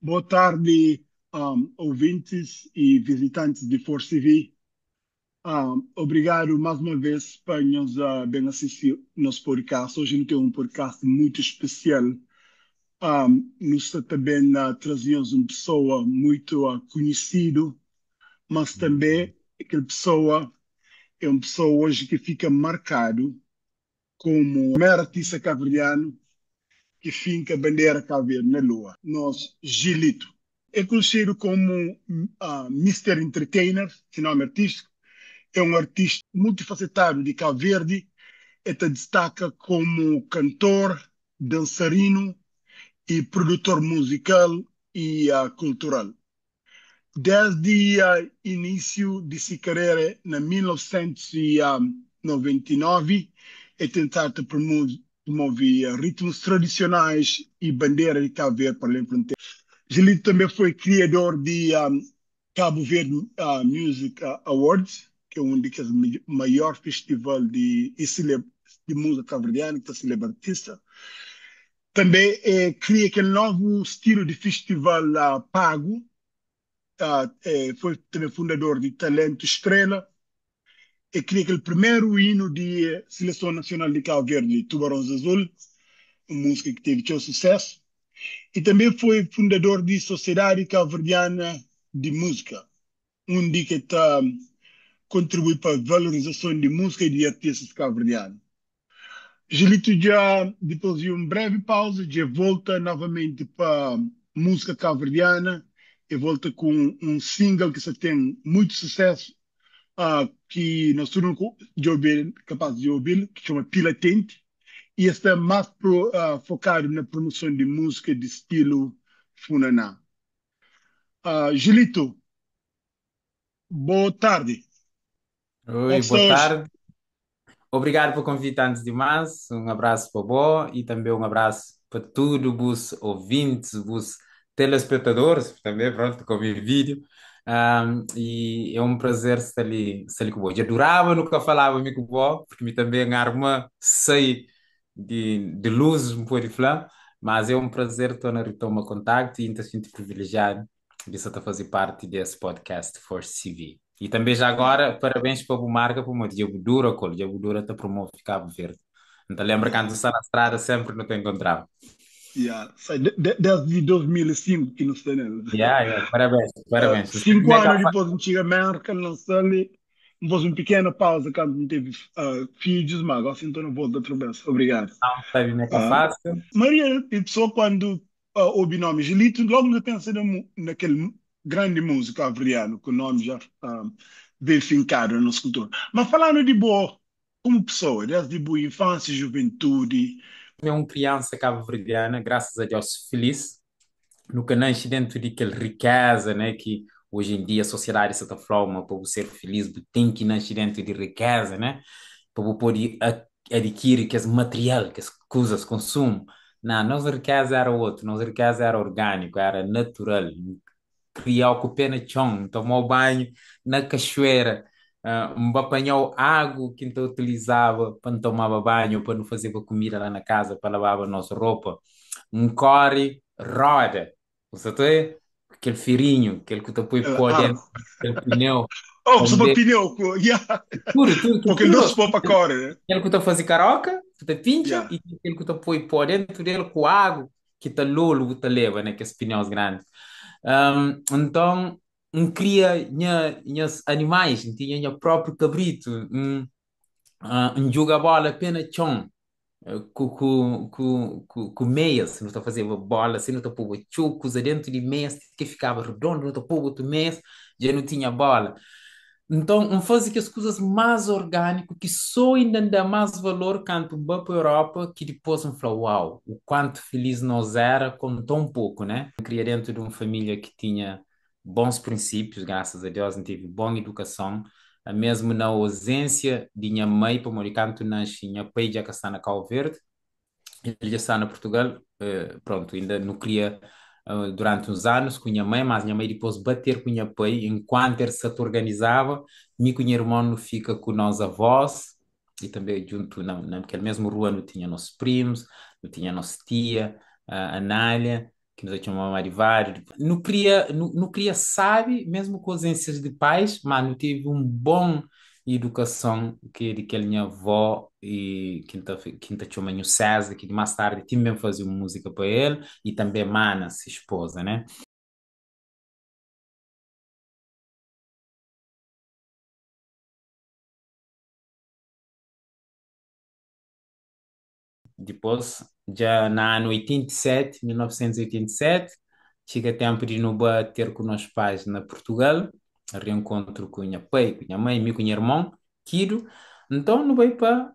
Boa tarde, ouvintes e visitantes de Force TV. Obrigado mais uma vez para nos bem assistir nosso podcast. Hoje nós temos um podcast muito especial. Nós também trazemos uma pessoa muito conhecida, mas também aquela pessoa é uma pessoa hoje que fica marcado como o maior artista cabo-verdiano que finca a bandeira cabo-verde na lua. Nós, Gilito. É conhecido como Mr. Entertainer, seu nome artístico. É um artista multifacetado de Cabo Verde. Ele se destaca como cantor, dançarino e produtor musical e cultural. Desde o início de sua carreira, em 1999, ele tentado promover ritmos tradicionais e bandeira de Cabo Verde para além da fronteira. Gilito também foi criador de Cabo Verde Music Awards, que é um dos maiores festivais de música cabo-verdiana que celebra artista. Também cria aquele novo estilo de festival pago. Foi também fundador de Talento Estrela. E cria aquele primeiro hino de Seleção Nacional de Cabo Verde, Tubarões Azul, uma música que teve seu sucesso. E também foi fundador de Sociedade Cabo-Verdiana de Música, onde que está contribui para a valorização de música e de artistas cabo-verdianos. Gilito já, depois de uma breve pausa, já volta novamente para a música cabo-verdiana e volta com um single que já tem muito sucesso, que nós todos já ouvir, capaz de ouvir, que chama Pila Tente, e está mais focado na promoção de música de estilo funaná. Gilito, boa tarde. Como Oi, está boa hoje? tarde. Obrigado pelo convite antes de mais. Um abraço para o Bo e também um abraço para todos os ouvintes, os telespectadores, também, pronto, com o meu vídeo. E é um prazer estar ali com o Bo. Eu adorava nunca falava comigo com o Bo, porque me também arma sei de luz, um pouco de flã, mas é um prazer estar na retoma contacto e estar sinto privilegiado de estar a fazer parte desse podcast for CV. E também já agora, parabéns para a marca, por uma Diabo Dura, o Diabo Dura te promove Cabo Verde. Então lembra quando Yeah. está na estrada, sempre não te encontrava. Yeah. Desde 2005 que não sei nada. Yeah, yeah. Parabéns, parabéns. Não sei Cinco como é que anos depois de chegar a América, lançou ali, depois uma pequena pausa quando não teve filhos, mas agora então não volto outra vez. Obrigado. sabe como é que é Ah, fácil. Maria, e pessoa quando ouve o nome Gilito, logo não pensa naquele grande músico avriano, que o nome já veio fincado na nossa cultura. Mas falando de boa, como pessoa, desde boa infância, juventude, É uma criança cabo-verdiana, graças a Deus, feliz. Nunca nasce dentro daquela riqueza, né, que hoje em dia a sociedade se transforma para você ser feliz, tem que nascer dentro de riqueza, né, para você poder adquirir que é material, que as coisas, consumo. Não, nossa riqueza era outro, nossa riqueza era orgânico, era natural, criar com o pé no chão, tomar banho na cachoeira, me apanhar água que então utilizava para não tomar banho, para não fazer comida lá na casa, para lavar a nossa roupa, um core roda, você tem aquele firinho, aquele que tu põe por dentro, aro. aquele pneu, Oh, só para onde pneu, yeah. tudo, Porque ele não tudo, se pôr para correr, né? aquele que tu faz caroca, que tu pincha, Yeah. e aquele que tu põe por dentro dele com água, que tá lolo, que tu leva, né, que é os pneus grandes. Então, cria nha animais, tinha nha próprio cabrito, joga bola apenas chão, com meias, se não está a fazer bola, se não está a pôr chucos dentro de meias, que ficava redondo, não está a pôr outro meias, já não tinha bola. Então, fazia que as coisas mais orgânicas, que só ainda dá mais valor quando vai para a Europa, que depois me fala, uau, o quanto feliz nós era com tão pouco, né? Eu cria dentro de uma família que tinha bons princípios, graças a Deus, não tive boa educação, mesmo na ausência de minha mãe, para morar canto nasci, minha pai já que está na Cabo Verde, ele já está na Portugal, pronto, ainda não queria durante uns anos com minha mãe, mas minha mãe depois bater com minha pai, enquanto ele se organizava, me com minha irmã não fica com nós avós, e também junto, naquela mesma rua não tinha nossos primos, não tinha nossa tia, a Anália, que nos chamamos de vários. Não queria, sabe, mesmo com ausências de pais, mas não tive um bom educação que a minha avó e quinta chama o César, que mais tarde também fazia música para ele, e também Mana, sua esposa, né? Depois, já na ano 87, 1987, chega tempo de não ter com os pais na Portugal, reencontro com minha pai, com minha mãe, com meu irmão, Kido. Então, não vai para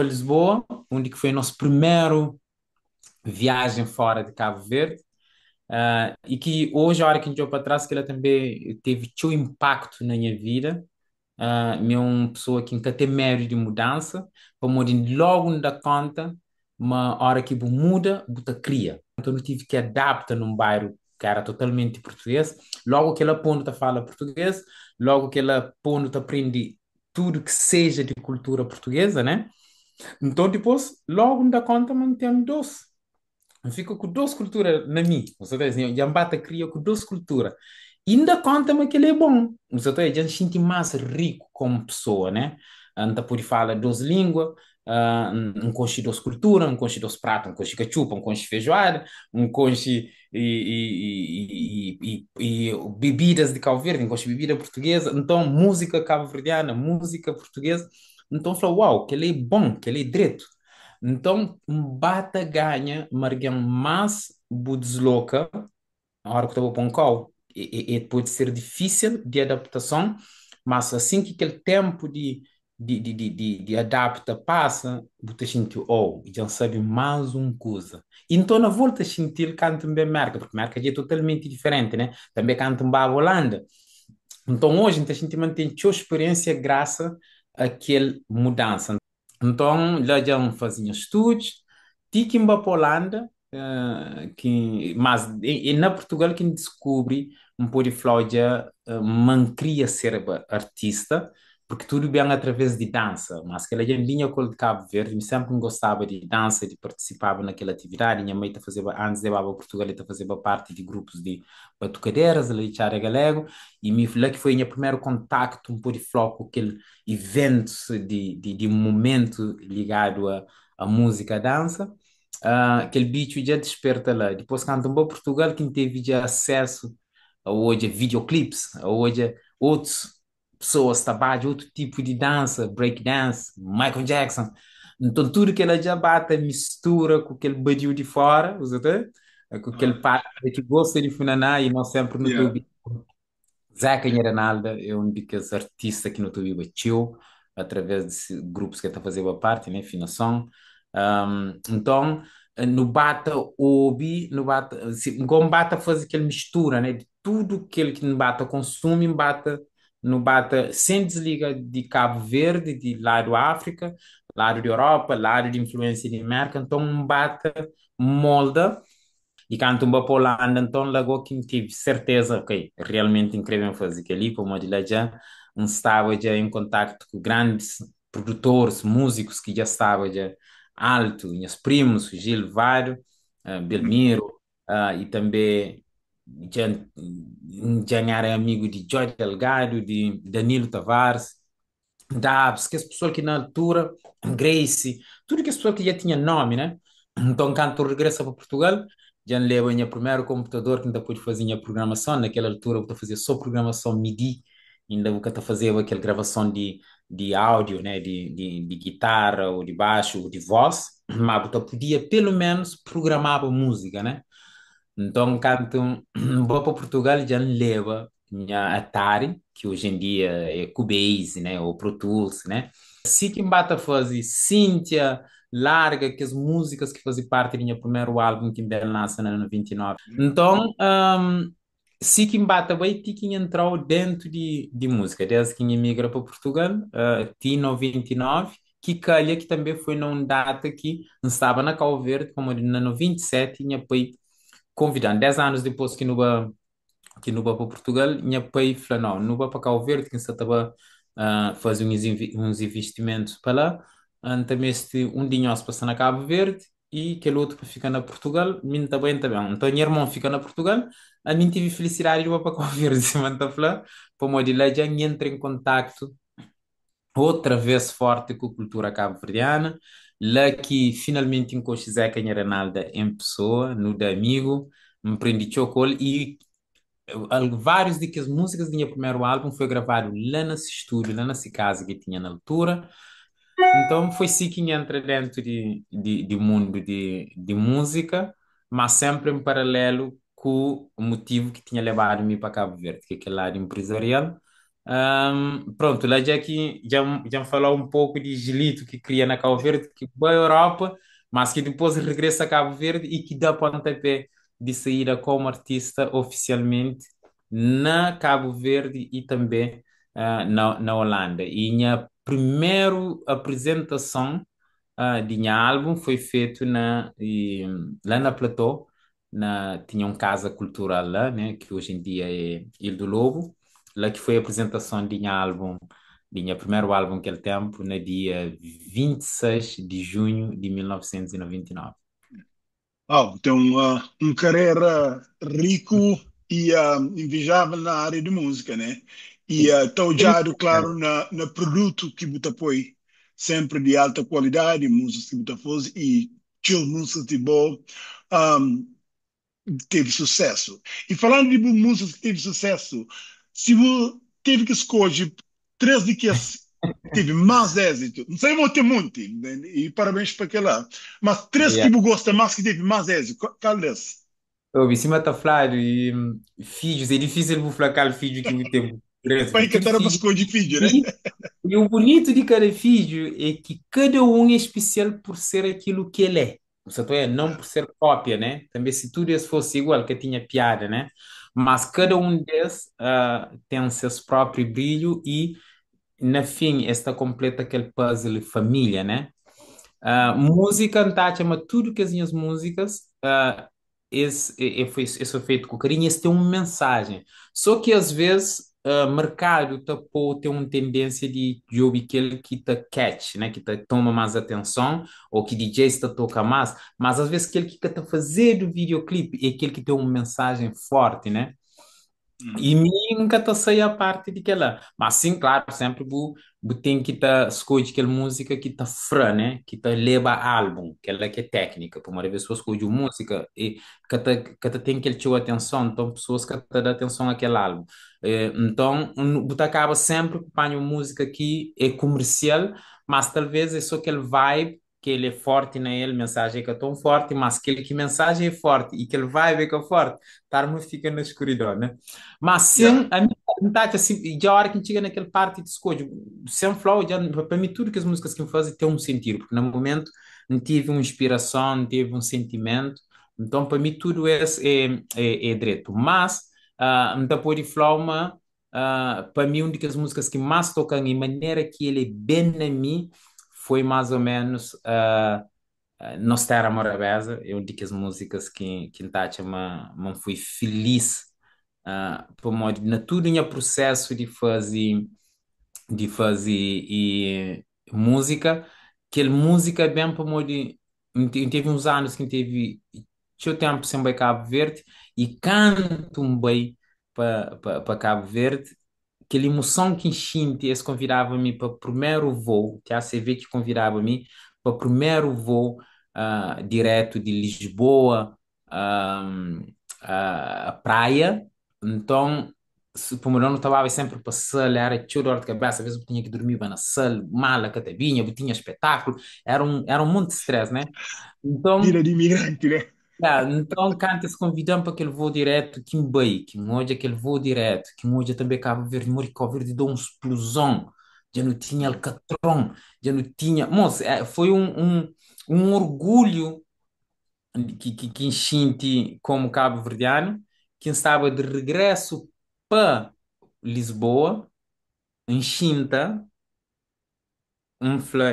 Lisboa, onde que foi nosso primeiro viagem fora de Cabo Verde. E que hoje, a hora que a gente olha para trás, que ela também teve seu impacto na minha vida. Eu uma pessoa que nunca tem medo de mudança, para morar logo não dá conta, uma hora que você muda, você cria. Então eu tive que adaptar num bairro que era totalmente português. Logo que ela ponto fala português, logo que ela ponto aprende tudo que seja de cultura portuguesa, né? Então depois, logo não dá conta, mantém doce. Eu fico com duas culturas na mim. Você tá dizendo, Jambata cria com duas culturas. Ainda conta-me que ele é bom. Você tá dizendo, sente mais rico como pessoa, né? Anda por falar duas línguas, um conche duas culturas, um conche duas pratos, um conche cachupa, um conche feijoada, um conche e bebidas de Cabo Verde, um conche bebida portuguesa. Então, música cabo-verdiana, música portuguesa. Então, falou, uau, que ele é bom, que ele é direito. Então, bata ganha, margem mas desloca, a hora que estava para um call, e pode ser difícil de adaptação, mas assim que aquele tempo de adapta passa, você sente, oh, já sabe mais uma coisa. Então, na volta a sentir canto bem marca, porque marca é totalmente diferente, né? Também canto em Holanda. Então, hoje, a gente mantém a sua experiência graças àquela mudança. Então, lá já fazia estudos, tive que ir para a Holanda, mas na Portugal que descobri um pouco de Flávia, não queria ser artista, porque tudo bem através de dança, mas que ela já vinha com o de Cabo Verde, me sempre gostava de dança, de participar naquela atividade, minha mãe fazia, antes de ir para Portugal, ela fazia parte de grupos de batucadeiras, ela era galego, e lá que foi o meu primeiro contacto um pouco de Flávia com aquele eventos de momento ligado à música, à dança, aquele bicho já desperta lá. Depois, quando vou a Portugal, quem teve já acesso a hoje a videoclipes, a hoje outras pessoas trabalham outro tipo de dança, breakdance, Michael Jackson. Então, tudo que ela já bate, mistura com aquele badinho de fora, você tá? Com aquele Ah, padre que gosta de funaná e nós sempre no yeah. YouTube Zeca Nharanalda é um dos artistas que no YouTube bateu através de grupos que está fazendo parte, né, afinação. Então, no Bata ouve, no Bata, com Bata faz aquela mistura, né, de tudo que no Bata consome, no Bata sem desliga de Cabo Verde, de lado África, lado de Europa, lado de influência de América. Então, um Bata molda e quando um para a Holanda, então logo que tive certeza, ok, realmente incrível fazer aquilo ali, como eu já estava já em contato com grandes produtores, músicos que já estavam já alto, meus primos, Gil Vário, Belmiro, e também já, já era amigo de Jorge Delgado, de Danilo Tavares, Dabs, que as pessoas que na altura, Gracie, tudo que as pessoas que já tinham nome, né? Então, quando eu regresso para Portugal, já levei o meu primeiro computador que ainda pude fazer a minha programação. Naquela altura, eu fazia só programação MIDI, ainda eu fazia aquela gravação de áudio, né? De guitarra, ou de baixo, ou de voz, mas eu podia pelo menos programar a música, né? Então, quando vou para Portugal, já leva minha Atari, que hoje em dia é Cubase, né? Ou Pro Tools, né? Assim que bata fazer Cíntia, Larga, que as músicas que fazem parte do meu primeiro álbum que me lança no ano 29. Então, se que bata bem, que entrou dentro de música, desde que emigra para Portugal, Tino 29, que calha que também foi numa data que estava na Cabo Verde, como no ano 27, tinha convidando 10 anos depois que não para Portugal, minha pai falou, não vai para Cabo Verde, que você estava a fazer uns investimentos para lá, também este um dinheiro se passa na Cabo Verde, e aquele outro fica na Portugal, mim também, também. Então, meu irmão fica na Portugal, a mim tive felicidade de ir para conversar, se manta falar, para o de lá já entra em contacto outra vez forte com a cultura cabo-verdiana, lá que finalmente encontro Zeca Nharanalda em pessoa, no da amigo, me prendi chocolate e vários de que as músicas do meu primeiro álbum foi gravado lá nesse estúdio, lá nessa casa que tinha na altura. Então foi assim que entra dentro de mundo de música, mas sempre em paralelo com o motivo que tinha levado-me para Cabo Verde, que é aquele lado empresarial. Pronto, lá já falou um pouco de Gilito que cria na Cabo Verde, que vai à Europa, mas que depois regressa a Cabo Verde e que dá pontapé de saída como artista oficialmente na Cabo Verde e também na Holanda. E minha primeira apresentação de minha álbum foi feito lá na Platô, tinha uma casa cultural lá, né, que hoje em dia é Ilha do Lobo, lá que foi a apresentação de minha álbum, de minha primeiro álbum naquele tempo, no dia 26 de junho de 1999. Tem uma carreira rico e invejável na área de música, né? E estou já, claro, na produto que você põe, sempre de alta qualidade, músicas que você faz e chill músicas de boa, um, teve sucesso. E falando de músicas que teve sucesso, se você teve que escolher três de que teve mais êxito, não sei, vou ter muito, né? E parabéns para aquela, mas três que Yeah. você gosta mais que teve mais êxito, qual é? Ouve, em cima está falando e filhos, é difícil vou falar filho que eu tenho, Pai porque que tudo era para filho. escolher filho, né? E o bonito de cada filho é que cada um é especial por ser aquilo que ele é. Portanto, não por ser cópia, né? Também se tudo isso fosse igual, que tinha piada, né? Mas cada um desses tem o seu próprio brilho e, na fim, esta completa aquele puzzle família, né? Música, tá, chama tudo que as minhas músicas, esse foi feito com carinho, esse tem uma mensagem. Só que às vezes, mercado tá, tem uma tendência de ouvir aquele que te catch, né? Que te toma mais atenção, ou que DJ está toca mais, mas às vezes aquele que está fazer do videoclipe é aquele que tem uma mensagem forte, né? E Uhum. mim nunca tá sei a parte de que lá. Mas sim, claro, sempre tem que tá escolher aquela música que tá frã, né? Que tá leva álbum, que ela que é técnica. Por uma vez, pessoas escolhem música e que tá tem que ele atenção, então pessoas que tá dando atenção àquele álbum. Então, você acaba sempre acompanhando música que é comercial, mas talvez é só aquele vibe que ele é forte nele, mensagem que é tão forte, mas aquele que mensagem é forte e aquele vibe é que é forte, tá, fica na escuridão, né? Mas Yeah. sem a minha vontade, assim, já a hora que chega naquele parte de escolha, sem flow, já, para mim, tudo que as músicas que me fazem tem um sentido, porque no momento não tive uma inspiração, não tive um sentimento, então para mim tudo é direito. Mas, da pôr de flow, para mim, uma das músicas que mais tocam em maneira que ele é bem na mim, foi mais ou menos. Nostra Morabeza é uma das músicas que Tacha me fui feliz por modo na tudo em processo de fazer música que música é bem por modo teve uns anos que teve seu tempo sem bem Cabo Verde e canto um bem para Cabo Verde aquela emoção que enchinte, esse convidava-me para o primeiro voo, que a ACV que convidava-me para o primeiro voo direto de Lisboa ah, à praia. Então, se por não estava sempre para sala, era cheio de dor de cabeça, às vezes eu tinha que dormir bem na sala, mala, catavinha, eu tinha espetáculo, era um monte de stress, né? Então, Vida de imigrante, né? então canta-se convidando para aquele voo direto, que bem, que hoje aquele voo direto, que hoje também Cabo Verde, Cabo Verde deu uma explosão, já não tinha Uhum. Alcatrão, já não tinha, moça, foi um orgulho que enchente como Cabo Verdeano, que estava de regresso para Lisboa, enchenta,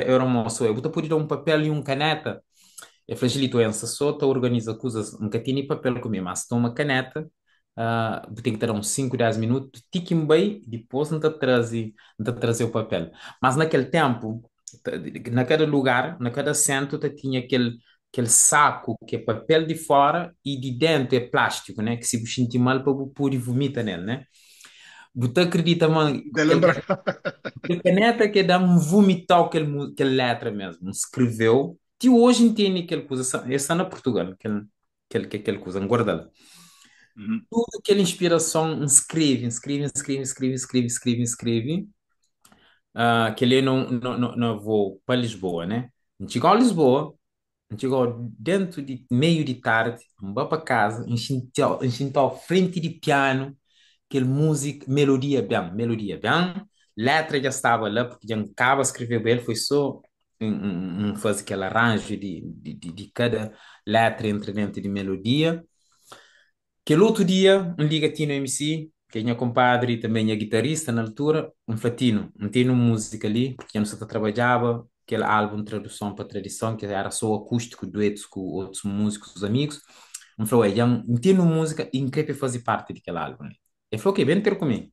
era um moço, eu vou te dar um papel e um caneta. É fragilitoense, só te organiza coisas, nunca tinha papel comigo, mas toma caneta, tem que ter uns 5 10 minutos, tique bem, depois não te trazer o papel. Mas naquele tempo, naquele lugar, naquele assento, tinha aquele saco que é papel de fora e de dentro é plástico, né? Que se você sentir mal, para pôr e vomita nele, né? Você acredita, mano, De lembrar. aquele caneta que dá um vomitar aquele letra mesmo, escreveu. Ti hoje entende aquele coisa, essa na Portugal, aquele coisa, guarda. Uhum. Tudo aquela inspiração, escreve. Que ele não vou para Lisboa, né? A gente chegou a Lisboa, a gente chegou dentro de meio de tarde, vamos para casa, a gente tá à frente de piano, aquele música, melodia bem, letra já estava lá, porque já acaba de escrever bem, foi só fazer aquele arranjo de cada letra entre dentro de melodia. Aquele outro dia, um liga Tino MC, que é minha compadre e também é guitarrista na altura, um Fatino, meteu uma música ali, porque eu não sei se trabalhava, aquele álbum Tradução para Tradição, que era só acústico, duetos com outros músicos, os amigos. Me falou, já meti uma música e queria fazer parte daquele álbum. Ele falou, ok, vem ter comigo.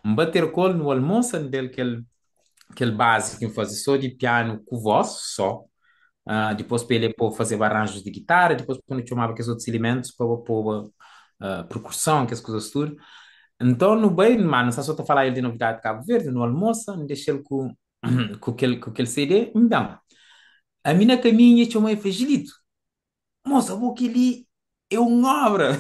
Me bater colo no almoço dele, aquele básico que fazia só de piano com voz, só. Depois para ele pôr fazer arranjos de guitarra, depois quando eu chamava aqueles outros elementos para pôr percussão, que as coisas tudo. Então, no bem, mano, só estou a falar ele de novidade de Cabo Verde, no almoço, me deixei ele com, com aquele CD. Então, a minha caminha chamou e fez, Gilito, moça, vou que ali é uma obra.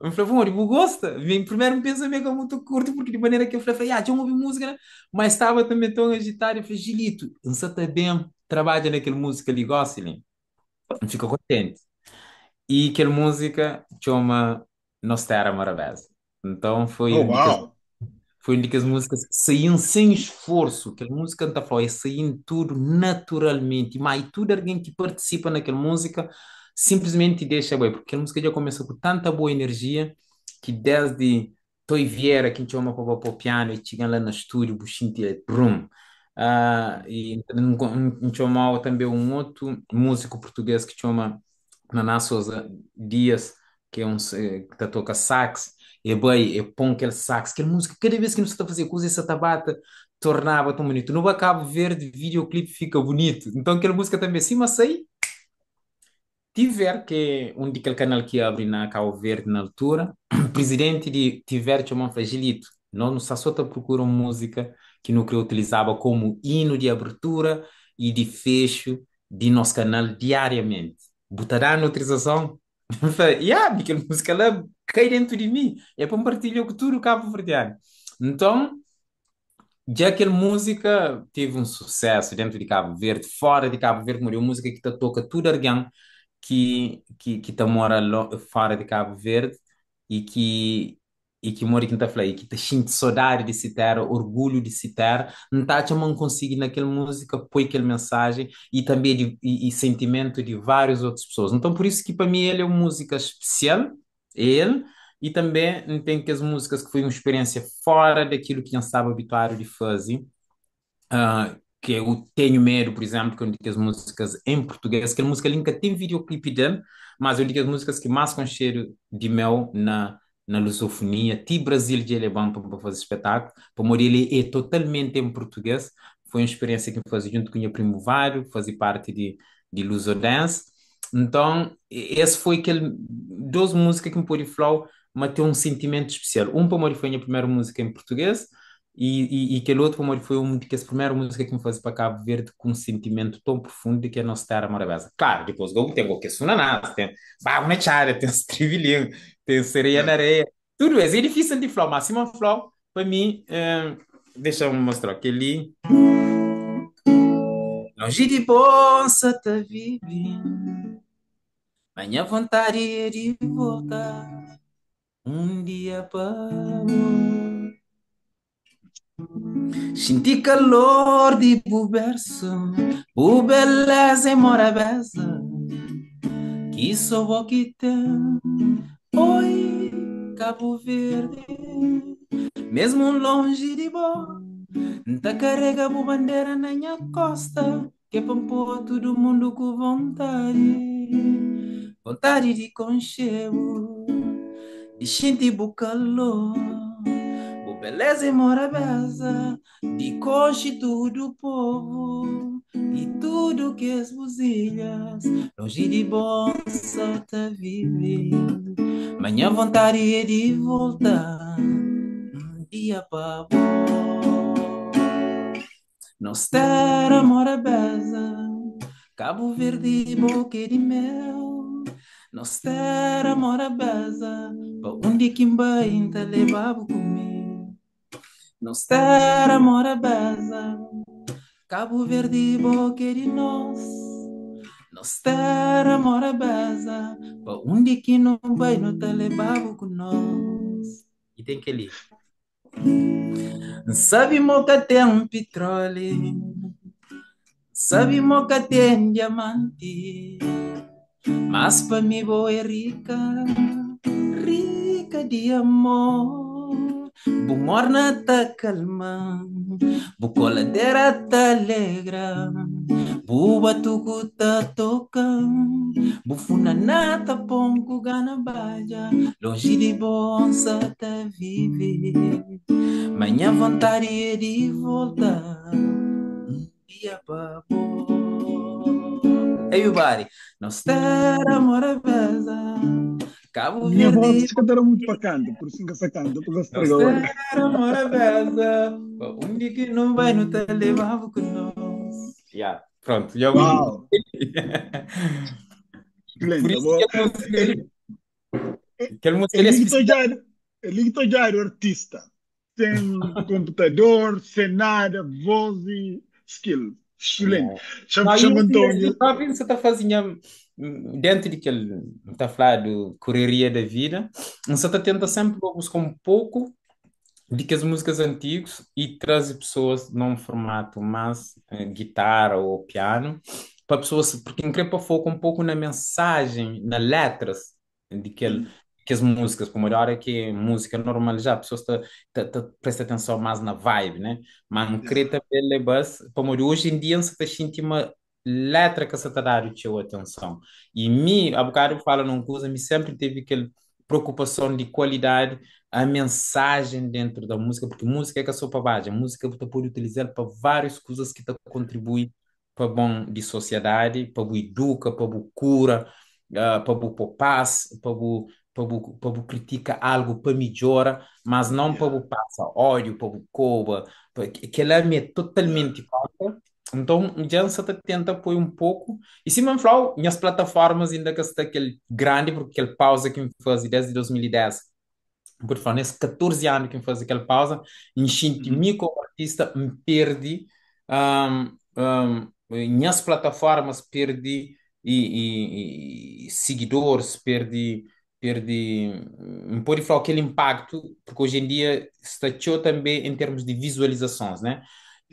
Eu falei, amor, eu gosto. Vem primeiro um pensamento muito curto, porque de maneira que eu falei, já ouvir música, né? Mas estava também tão agitado. Eu falei, Gilito, você está bem, trabalha naquela música ali, gosta, né? Fica contente. E aquela música chama Nossa Terra Maravilhosa. Então Oh, uau! foi uma das músicas que saíam sem esforço. Aquela música não falou, é saindo tudo naturalmente. Mas tudo alguém que participa naquela música simplesmente deixa bem, porque aquela música já começa com tanta boa energia que desde Toi Vieira, que chama para o piano e chega lá no estúdio, o bichinho tira brum. E chamou também um outro músico português que chama Naná Souza Dias, que é que toca sax. E bem, põe aquele sax, aquela música, cada vez que não se está a fazer coisa, essa tabata tornava tão bonito. No Cabo Verde, videoclipe fica bonito. Então aquela música também, assim, mas aí, Tiver, que é um daquele canal que abre na Cabo Verde na altura, o presidente de Tiver chamou Fragilito. Nós no Sassota procuram música que no que utilizava como hino de abertura e de fecho de nosso canal diariamente. Botará na autorização? Eu falei, yeah, aquela música lá cai dentro de mim. É para partilhar com tudo o Cabo Verdeano. Então, já aquela música teve um sucesso dentro de Cabo Verde, fora de Cabo Verde, morreu música que toca tudo alguém que tá mora fora de Cabo Verde e que mora aqui em e que tá sente saudade de citar, orgulho de citar, não tá chamando consigo naquela música, põe aquela mensagem e também e sentimento de várias outras pessoas. Então, por isso que para mim ele é uma música especial, ele, e também tem que as músicas que foi uma experiência fora daquilo que eu estava habituado de fazer, que eu tenho medo, por exemplo, que eu digo as músicas em português, que a música nunca tem videoclipe dele, mas eu digo as músicas que mais com cheiro de mel na lusofonia, ti Brasil de ele é bom para fazer espetáculo, para morrer ele é totalmente em português, foi uma experiência que eu fiz junto com o meu primo Vário, fazer parte de Lusodance, então esse foi aquele, duas músicas que me pôde flow, mas tem um sentimento especial, um para morrer foi a minha primeira música em português, e aquele outro amor foi uma que a primeira música que me fez para Cabo Verde com um sentimento tão profundo de que é Nossa Terra Maravilhosa. Claro, depois tem o que Sunanás, tem Barro na Chara, tem Strivilinho, tem Sereia na Areia, tudo isso. É difícil de falar, mas Simão Flow, para mim, deixa eu mostrar aquele. Longe de bolsa tá vivendo, minha vontade é de voltar um dia para senti calor di buberso, bu beleza e morabeza, que só vou que tem. Oi, Cabo Verde, mesmo longe de bo, tá carrega bu bandeira na minha costa, que é pra pôr todo mundo com vontade, vontade de conchego, de sentir bu calor. O beleza e morabeza de constitui do povo. e tudo que as busilhas, longe de bom só tá vivendo. Minha vontade é de voltar um dia para bom. Nós ter amor a beza, Cabo Verde, boca de mel. Nós ter amor a beza, pa onde que vai te levar comigo. Nós ter amor a beza, Cabo Verde, boca de nós. Nós ter amor a beza, pa onde que não vai não te levar com nós. E tem que ler. Sabe moca tem um petróleo, sabe moca tem diamante. Mas para mim boa é rica, rica de amor. Bu morna ta calma, bu coladeira ta alegra, bu batuco ta toca, bu funanata ponco gana baja, longe de bonsa ta viver. Minha vontade é de voltar um dia para everybody, nós ter amor a beza, Cabo Minha voz Verde, se cantar muito para canto, por isso que se canta, porque se nós trega agora. ter amor a beza, um dia que não vai no te levar com nós. Yeah, pronto, já me... Uau, Por excelente. isso Agora, aquela música é ele que especial. está já era artista, sem computador, sem nada, voz e skill. Excelente. Yeah. Chama, Não, e chama esse Antônio. próprio você está fazendo dentro de que ele está falando correria da vida, você está tentando sempre buscar um pouco de que as músicas antigas e trazer pessoas num formato mais guitarra ou piano, para pessoas, porque incrível foca um pouco na mensagem, nas letras de que as músicas, como a hora que é música normal já, a pessoa presta atenção mais na vibe, né? Mas não Yeah, crê também, bus, como hoje em dia, você está sentindo uma letra que você está dando a sua atenção. E mim, a bocado fala num coisa, me sempre teve aquela preocupação de qualidade a mensagem dentro da música, porque música é que é só para baixo, a música você pode utilizar para várias coisas que te contribuem para bom de sociedade, para o educa, para o cura, para o paz, para o critica algo para melhora, mas não para yeah, o passa ódio, para o coba, que ela é yeah, totalmente contra. Então, já você tenta pôr um pouco. E se me falar, minhas plataformas ainda que está aquele grande, porque aquele pausa que me faz desde 2010 por falar nesses 14 anos que eu faço aquela pausa, uhum, me como artista, me perdi, minhas plataformas perdi e seguidores, perdi, me pode falar aquele impacto, porque hoje em dia está também em termos de visualizações, né?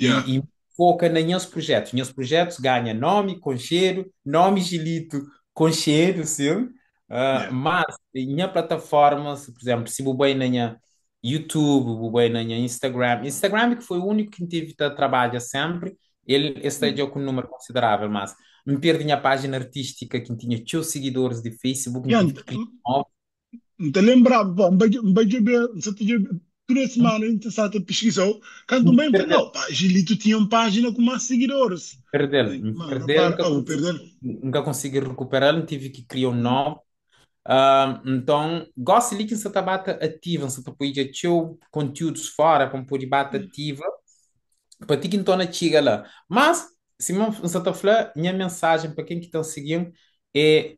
yeah, E foca nos meus projetos ganham nome com cheiro, nome Gilito com cheiro, sim. yeah, Mas em minha plataforma, por exemplo, se vou bem na minha YouTube, vou bem na minha Instagram, Instagram que foi o único que tive de trabalhar sempre, ele está já com um número considerável, mas me perdi a página artística que tinha 2 seguidores de Facebook, me yeah. tive que criar um novo. Não te lembrava, bom, você te toda semana interessado pesquisou, canto Me bem, perder, não, pá, Gilito tinha uma página com mais seguidores. Bem, me mano, perder, para, vou perder. nunca consegui recuperar, tive que criar um novo. Então, gosto de que você está ativa, você está pôr conteúdos fora, para pôr bata ativa, para ti que então não chega lá. Mas, se você está falando, minha mensagem para quem que está seguindo é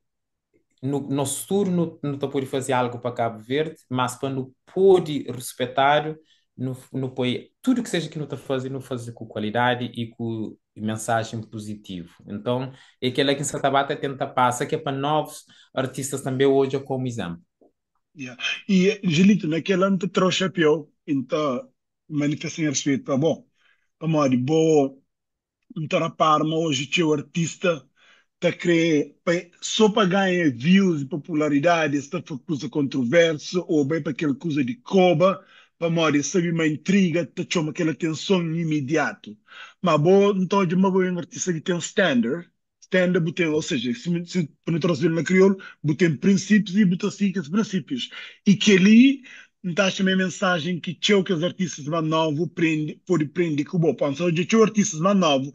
no futuro não está pode fazer algo para Cabo Verde, mas para não pode respeitar, não pode, tudo que seja que não está fazendo, não fazer com qualidade e com mensagem positiva. Então, é aquela que você está tenta passar, que é para novos artistas também hoje como exemplo. Yeah. E Gilito, naquele ano te trouxe chapéu, então manifestei respeito, tá bom? Amor, boa, então a Parma hoje tinha o artista tá querer só para ganhar views e popularidade, está para coisa controversa, ou bem para aquela coisa de coba, para morrer, sabe, uma intriga, tá chama aquela tensão imediato. Mas bom, então de uma boa um artista que tem um standard, tem, ou seja, se para traduzir na crioulo, tem princípios e botem assim aqueles princípios. E que ali, então acho a mensagem que tinha que os artistas mais novos prende, por prender que o bom, então, já tinha artistas mais novos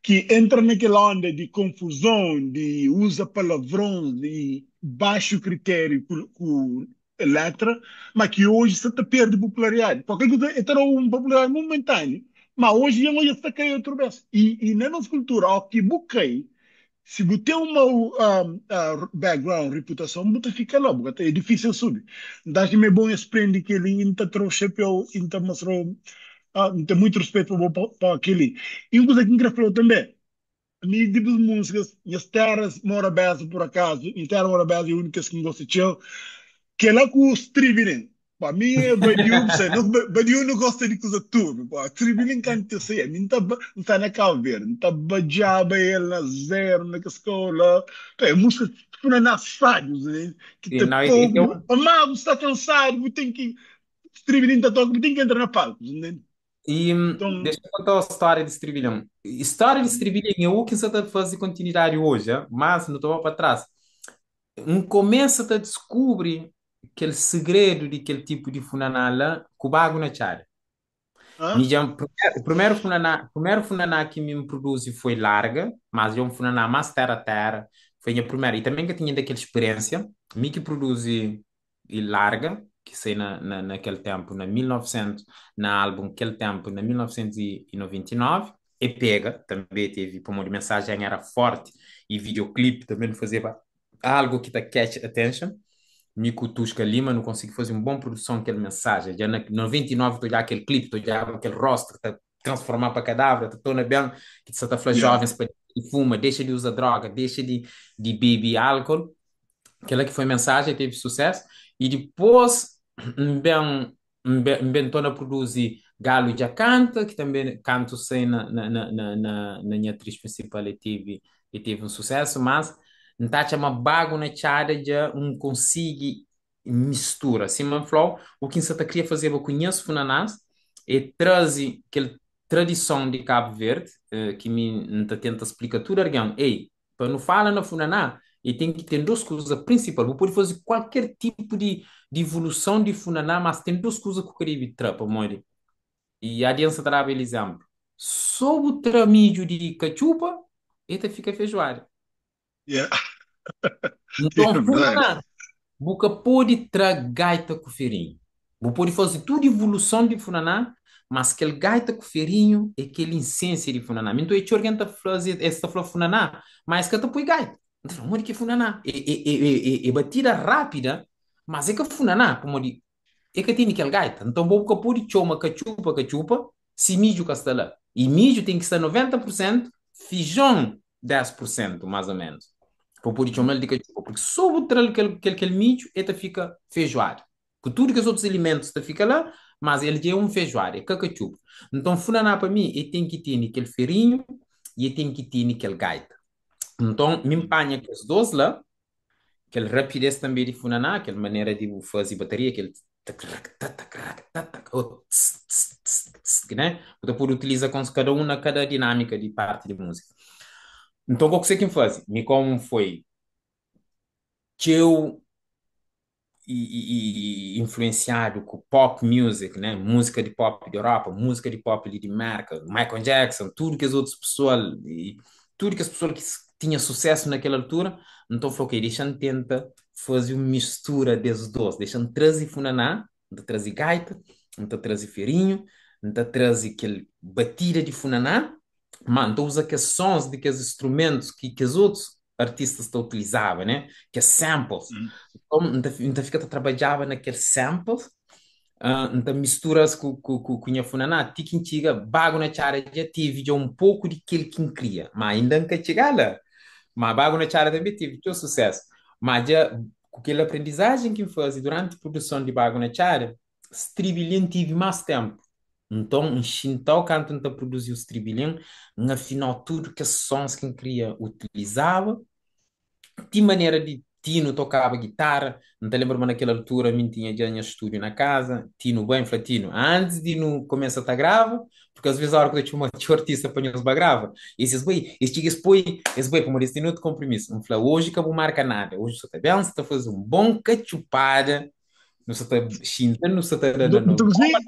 que entra naquela onda de confusão, de usa palavrões, de baixo critério com a letra, mas que hoje se te perde popularidade. Porque era uma popularidade momentânea, mas hoje ele já está caindo outra vez. E na nossa cultura, ao que buquei, se você tem uma background, reputação, você fica lá, porque é difícil subir. Daí é bom aprender que ele ainda trouxe chapéu, ainda mostrou, tem muito respeito para aquele. E uma coisa que me falou também, a minha tipo de músicas, as terras mora bem por acaso, e terra mora bem é a única que me gosta de que é lá com o stribbling. Para mim é badiu, badiu não gosta de coisa tudo. Pá, stribbling canta assim, não está na Cabo Verde, não está bajaba ele na zero, na escola. É música que não na sádios, né? Que E, te não, pouco, amado, está cansado, tem que, stribbling está toca, tem que entrar na palco, né? Então, deixa eu contar a história de Estribilhão. História de Estribilhão é o que você está fazendo continuidade hoje, mas não estou para trás. Começa a descobrir aquele segredo de aquele tipo de funanala que o bago na chara. ah, O primeiro funaná que me produz foi larga, mas é um funaná mais terra a terra. Foi a primeira. E também que eu tinha daquela experiência, me que produz e larga, que sei naquele tempo, na 1900, na álbum, aquele tempo, na 1999, e pega, também teve, como a mensagem era forte, e videoclipe também fazia algo que te catch attention. Mico Tusca Lima, não consigo fazer uma boa produção aquela mensagem. Já na 99 estou já aquele clipe, estou já aquele rosto, está transformar para cadáver, estou na bem, que está a falar yeah, jovens para fuma, deixa de usar droga, deixa de beber álcool. Aquela que foi mensagem, teve sucesso. E depois, bem, estou a produzir Galo Já Canta, que também canto sem na minha atriz principal e teve um sucesso, mas não está uma bago na chara de um consigo mistura. Assim, flow, o que você queria fazer, eu conheço Funanás, e traz aquela tradição de Cabo Verde, que me tenta explicar tudo, alguém, ei, para não falar na Funaná, e tem que ter duas coisas principais. Você pode fazer qualquer tipo de evolução de Funaná, mas tem duas coisas que eu queria evitar, para morrer. E a aliança trava exemplo. Sob o tramídio de cachupa, ele fica feijoada. yeah, é Então, verdade. Funaná, você pode trazer gaita com feirinho. Você pode fazer tudo evolução de Funaná, mas aquele gaita com feirinho é aquele essência de Funaná. Então, eu te oriento a fazer esta flor Funaná, mas que tu põe gaita. Então, onde que é Funaná? É batida rápida, mas é que Funaná, como de, é que tem aquele gaita. Então, você pode choma cachupa, cachupa, se mijo castela. E mijo tem que ser 90%, feijão 10%, mais ou menos. Para pôr chamar de cachupa, porque só o aquele milho, ele fica feijoada. Que tudo que os outros alimentos te fica lá, mas ele é um feijoada, é cachupa. Então, funaná para mim, ele tem que ter aquele feirinho e ele tem que ter aquele gaita. Então, me empanha com os dois lá, aquela rapidez também de funaná, aquela maneira de fazer bateria, aquele né? Você pode utilizar com cada um na cada dinâmica de parte de música. Então, o que você que faz? Me como foi que eu influenciado com pop music, né? Música de pop de Europa, música de pop de América, Michael Jackson, tudo que as outras pessoas e tudo que as pessoas que tinha sucesso naquela altura, então falou, ok, deixa eu tentar fazer uma mistura desses dois, deixa eu trazer funaná, de trazer gaita, então trazer feirinho, então trazer aquele batida de funaná, mano, então usa aqueles sons de aqueles instrumentos que os outros artistas utilizavam, né? Que é samples. Hum. Então, então fica a trabalhar naquele samples, então misturas com a funaná, tiki antiga, bago na chara já tive já um pouco de aquilo que queria, mas ainda não chega lá. Mas bago na chara também tive, tinha sucesso. Mas já, com aquela aprendizagem que eu fiz durante a produção de bago na chara, estribilhão tive mais tempo. Então, em Xintal, quando eu produzia o estribilhão, afinal, tudo que os sons que eu queria utilizava, de maneira de Tino tocava guitarra, não te lembro, mas naquela altura a mim tinha já estúdio na casa, Tino bem, falei, Tino, antes de não começar a estar grava, porque às vezes a hora que eu tinha um artista para os grava, e esses bem, este que expõe, esse bem, para este não de compromisso, não falei, hoje que eu vou marcar nada, hoje você está bem, você está fazendo um bom cachupada, não se está xintando, não se está dando, Botecozinho?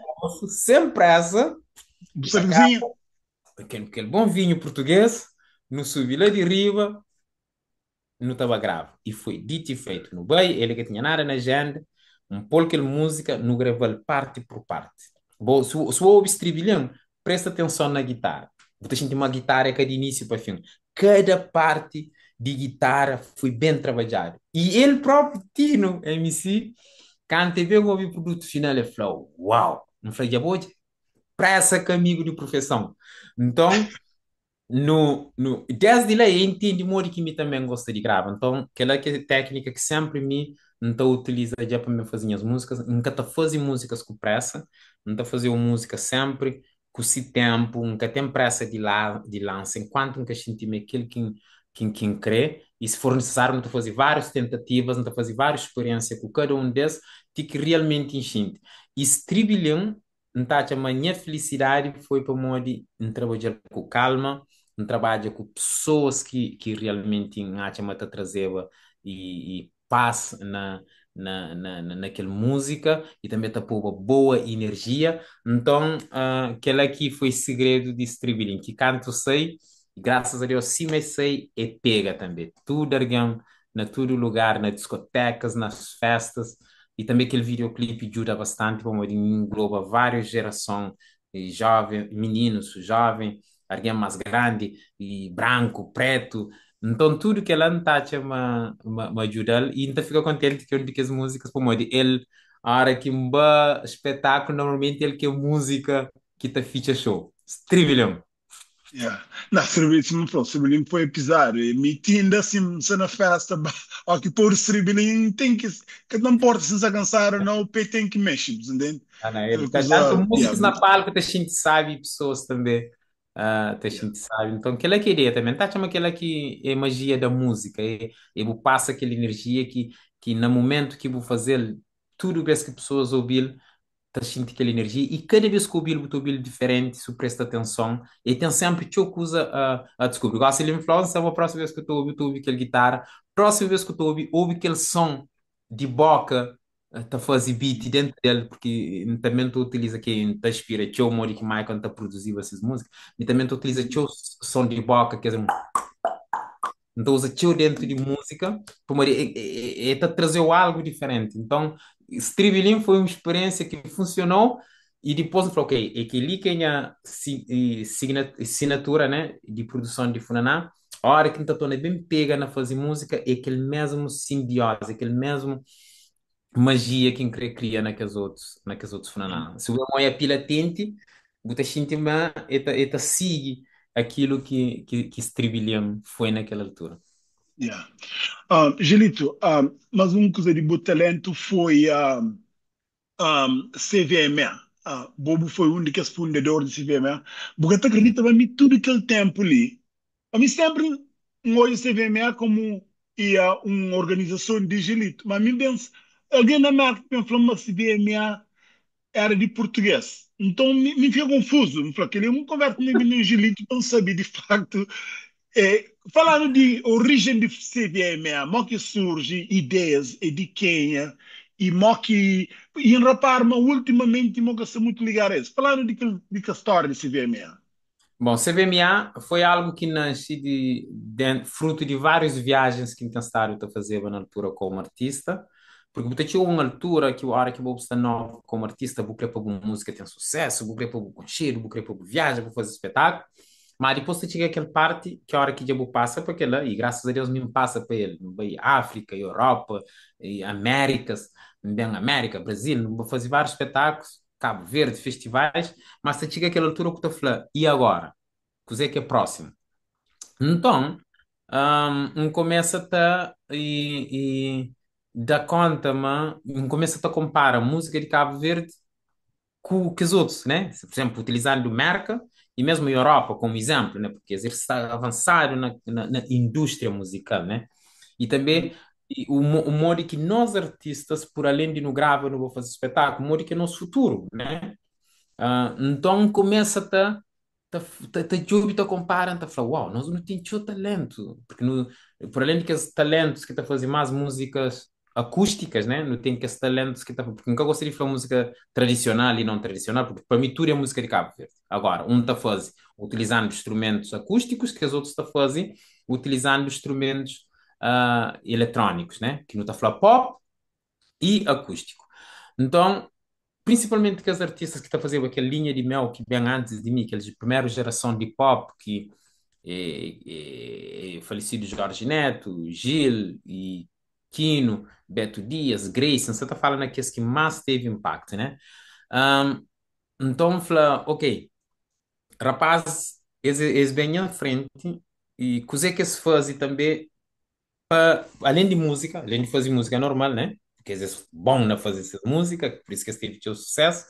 sem pressa, e para cá, Botecozinho? aquele bom vinho português, no subi lá de riba, não estava grave. E foi dito e feito. No bem, ele que tinha nada na agenda, um pouco de música, no gravou parte por parte. Bom, se ouve estribilhão, presta atenção na guitarra. Você sente uma guitarra que é de início para fim. Cada parte de guitarra foi bem trabalhada. E ele próprio, Tino, MC, quando teve o produto final, ele falou: Uau! Não falei, já vou pressa comigo de profissão. Então, desde lá eu entendi muito que me também gosta de gravar. Então, aquela que é técnica que sempre me então utiliza já para me fazer as músicas. Nunca tá fazer músicas com pressa, nunca fazer uma música sempre com esse tempo, nunca tem pressa de lança, enquanto nunca senti aquilo que crê. E se for necessário, não fazer várias tentativas, não fazer várias experiências com cada um desses, que realmente enchente. E esse tribilhão, então, a minha felicidade foi para onde trabalhar com calma, trabalha com pessoas que realmente acham que trazer e paz naquela música e também está por uma boa energia. Então, aquele aqui foi o segredo de streaming, que canto sei, graças a Deus, sim, mas sei, e pega também. Tudo, alguém, na todo lugar, nas discotecas, nas festas. E também aquele videoclipe ajuda bastante, como ele engloba várias gerações, jovem, meninos, jovens, alguém mais grande, e branco, preto. Então, tudo que ela está me ajuda e então fica contente que eu digo que as músicas, como ele, a hora que um espetáculo, normalmente ele que é música que está ficha show. Trivilhão. Yeah. Não, serviço não foi. Serviço foi pisar. Me tinha assim, se na festa, ó, que por serviço tem que não importa se se cansar ou não, o pé tem que mexer, entende? Ah, não, Aquela ele tá tanto coisa, yeah, músicos na palco, a gente sabe, e pessoas também, a yeah, gente sabe. Então, aquela que é a ideia também, tá chama aquela que é magia da música, vou passa aquela energia que no momento que vou fazer, tudo vez que pessoas ouvir, tá sentindo aquela energia, e cada vez que ouvir, o ouvir diferente, se presta atenção, e tem sempre que coisa a descobrir. Igual se ele me falou, a próxima vez que eu ouvi aquela guitarra, próxima vez que eu ouvi aquele som de boca, tá fazer beat dentro dele, porque também tu utiliza quem te inspira, que é o Mori que Michael tá produzindo essas músicas, e também tu utiliza que o som de boca, quer dizer, então usa teu dentro de música, para tá trazer algo diferente. Então, Stribilin foi uma experiência que funcionou e depois eu falei, ok, é que ali quem a assinatura, né, de produção de Funaná, a hora que está bem pega na fazer música, é aquele mesmo simbiose, aquele mesmo magia que cria naqueles outros Funaná. Se o é pila tente, você sente uma, eta sigue aquilo que Stribilin foi naquela altura. yeah. Gelito, mas uma coisa de bom talento foi CVMA. Bobo foi um dos fundadores de CVMA. Porque tu acredita, para mim, tudo aquele tempo ali, a mim sempre olho CVMA como uma organização de gelito. Mas a mim penso, alguém na marca falou que CVMA era de português. Então me fica confuso. Me fala que ele não conversa comigo no gelito, não sabia de facto. Falando de origem de CVMA, como que surge ideias e de quem é, e como que, e em Raparma, ultimamente, como que se muito ligar a isso. Falando de que história de CVMA. Bom, CVMA foi algo que nasce fruto de várias viagens que tentaram a fazer na altura como artista, porque eu tinha uma altura que a hora que eu estar novo como artista, eu queria para música tem sucesso, eu queria para concerto, eu queria para viagem, vou fazer espetáculo, mas depois eu cheguei àquela parte que a hora que eu passa para aquela, e graças a Deus me passa para ele, vai África, Europa, e Américas, bem América, Brasil, vou fazer vários espetáculos, Cabo Verde, festivais, mas se chega àquela altura que eu estou falando, e agora? Coisa que é próximo. Então, começa a e dá conta, começa a comparar a música de Cabo Verde com os outros, né? Por exemplo, utilizando Merca e mesmo a Europa como exemplo, né? Porque eles está avançado na indústria musical, né? E também o modo que nós artistas, por além de no gravar, não vou fazer espetáculo, o modo que é nosso futuro, né? Então começa a comparar, a falar, uau, nós não temos talento, porque por além de que os talentos que estão a fazer mais músicas acústicas, né? Não tem que esse talento que tá, porque nunca gostaria de falar música tradicional e não tradicional, porque para mim tudo é música de Cabo Verde. Agora, um está fazendo utilizando instrumentos acústicos, que os outros está fazendo utilizando instrumentos eletrónicos, né? Que não está a falar pop e acústico. Então, principalmente que os artistas que estão a fazer aquela linha de mel que vem antes de mim, aqueles de primeira geração de pop, que falecido Jorge Neto, Gil e Quino, Beto Dias, Grayson, você está falando aqui que mais teve impacto, né? Um, então, fala, ok, rapaz, eles bem à frente e coisa que se faz também, além de música, além de fazer música normal, né? Porque eles bom na fazer essa música, por isso que eles teve seu sucesso,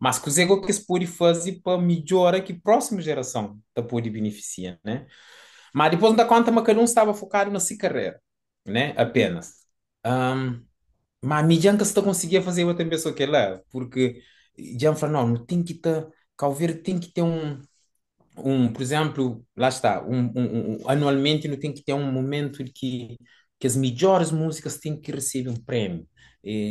mas coisa que se pode fazer para melhorar que a próxima geração tá pode beneficiar, né? Mas depois da conta, mas cada um estava focado na sua carreira, né? Apenas. Ahm, mas a mídia nunca se conseguia fazer outra pessoa que lá, porque já me falaram, não, tem que ter, Calveiro tem que ter por exemplo, lá está, anualmente não tem que ter um momento de que as melhores músicas têm que receber um prémio.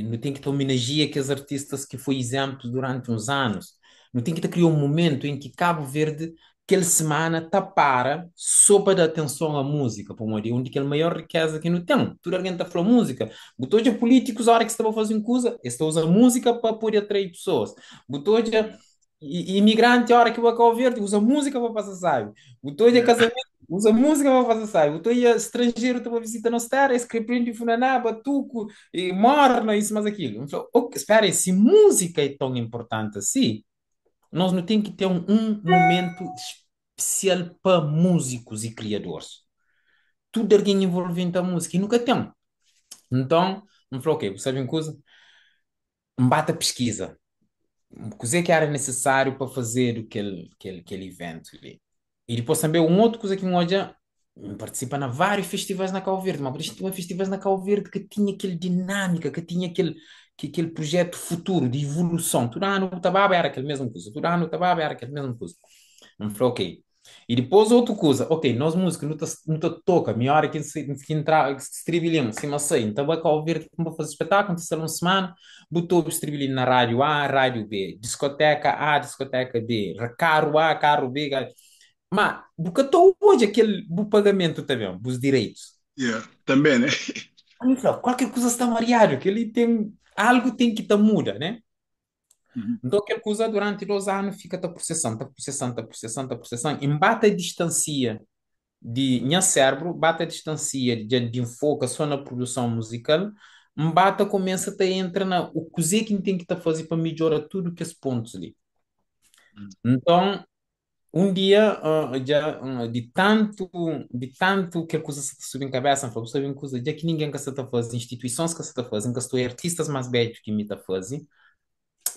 Não tem que ter homenageia que os artistas que foi exemplo durante uns anos. Não tem que ter criar um momento em que Cabo Verde, aquela semana, para só para dar atenção à música, para onde que é a maior riqueza que não tem. Tudo alguém está falando música. Botou de políticos, a hora que estava fazendo coisa, estão usando música para poder atrair pessoas. Botou de Yeah. imigrante, a hora que vai ao verde, usa música para passar sabe. O teu de Yeah. casamento, usa música para passar sabe. O teu estrangeiro, tu vai visitar nos terras, que prende Funaná, Batuco, e Morna, isso, mas aquilo. Então, espera aí, se música é tão importante assim, nós não temos que ter um momento especial para músicos e criadores. Tudo alguém envolvente a música e nunca tem. Então, me falou, ok, você sabe uma coisa? Bata pesquisa. Coisa que era necessário para fazer aquele evento ali. E depois também uma outra coisa que um olha participa na vários festivais na Cabo Verde, mas por isso tinha festivais na Cabo Verde que tinha aquele dinâmica, que tinha aquele projeto futuro de evolução. Tudo ano o Tababa era aquele mesmo coisa, tudo ano o Tababa era aquele mesmo coisa. Não falou, ok. E depois outra coisa, ok, nós música não toca, minha hora que entrar, que se estribilhamos, se sei, então vai cá ouvir como fazer espetáculo, então uma semana, botou o estribilho na rádio A, rádio B, discoteca A, discoteca B, carro A, carro B, mas, porque estou hoje aquele o pagamento também, os direitos. Yeah. Também, né? Aí, falou, qualquer coisa está variado, que ele tem, algo tem que estar muda, né? Uhum. Então, aquele coisa durante 2 anos fica tá processando, tá processando, tá processando, tá processando, embate a distancia de minha cérebro, bate a distancia de enfoque só na produção musical, bata começa a entra na o que que tem que estar fazer para melhorar tudo que esses pontos ali. Então, um dia, de tanto que a coisa se sube em cabeça, falou, sabe uma coisa, já que ninguém que se está fazendo, instituições que se está fazendo, que estou artistas mais velhos que me está fazendo,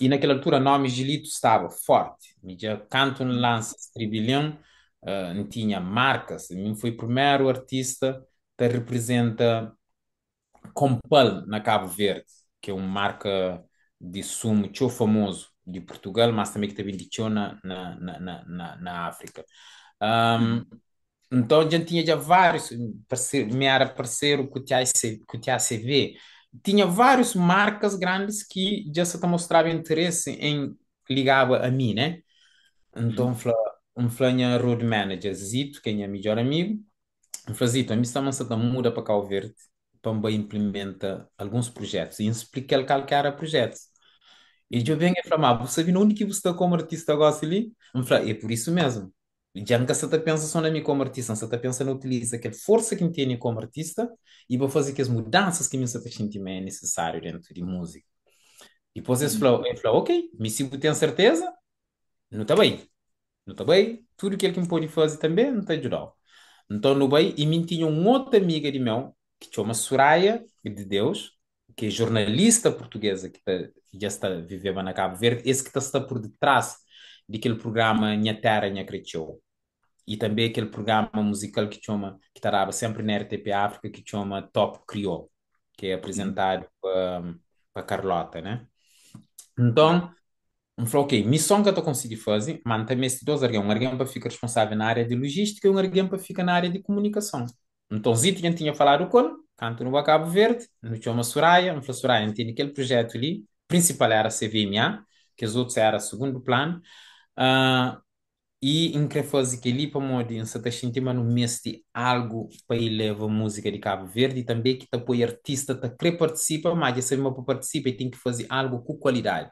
e naquela altura, nome Gilito estava forte. Já canto no lance Tribilhão, não tinha marcas. Eu fui o primeiro artista que representa Compal na Cabo Verde, que é uma marca de sumo muito famoso de Portugal, mas também que também de na África. Um, Uhum. então, a gente tinha já vários, me era parceiro com o TACV, tinha várias marcas grandes que já se mostrava interesse em ligar a mim, né? Uhum. Então, um flanha road manager, Zito, que é meu melhor amigo, um Zito, a mim está a muda para Cabo Verde, para implementa alguns projetos, e explica-lhe qual que era o projeto. E eu venho e falo, mas você viu onde que você está como artista agora ali? Eu falo, é por isso mesmo. Já nunca se está pensando só na mim como artista, você está pensando em utilizar aquela força que me tem como artista e vou fazer que as mudanças que me está sentindo é necessário dentro de música. E depois Uhum. ele falou, ok, mas se você tem certeza, não está bem. Não está bem? Tudo aquilo que me pode fazer também não está ajudando. Então, no bem, e me tinha uma outra amiga de meu, que chama Soraya de Deus, que é jornalista portuguesa já está vivendo na Cabo Verde, esse que está por detrás daquele programa Minha Terra, Minha Cresceu. E também aquele programa musical que chama, que estava sempre na RTP África, que chama Top Criou, que é Uhum. apresentado para Carlota, né? Então, me falou, ok, missão que eu estou conseguindo fazer, mas também esses dois alguém, um alguém para ficar responsável na área de logística e um alguém para ficar na área de comunicação. Então, Zito já tinha falado com ele, canto no Cabo Verde, no Choma Soraya, no Soraya, tem aquele projeto ali, principal era a CVMA, que os outros era segundo plano, ah, e em que fazer que ali para modo em certa sentima no mês de algo para ir levar música de Cabo Verde e também que apoia artista que quer participar, mas se não para participar tem que fazer algo com qualidade.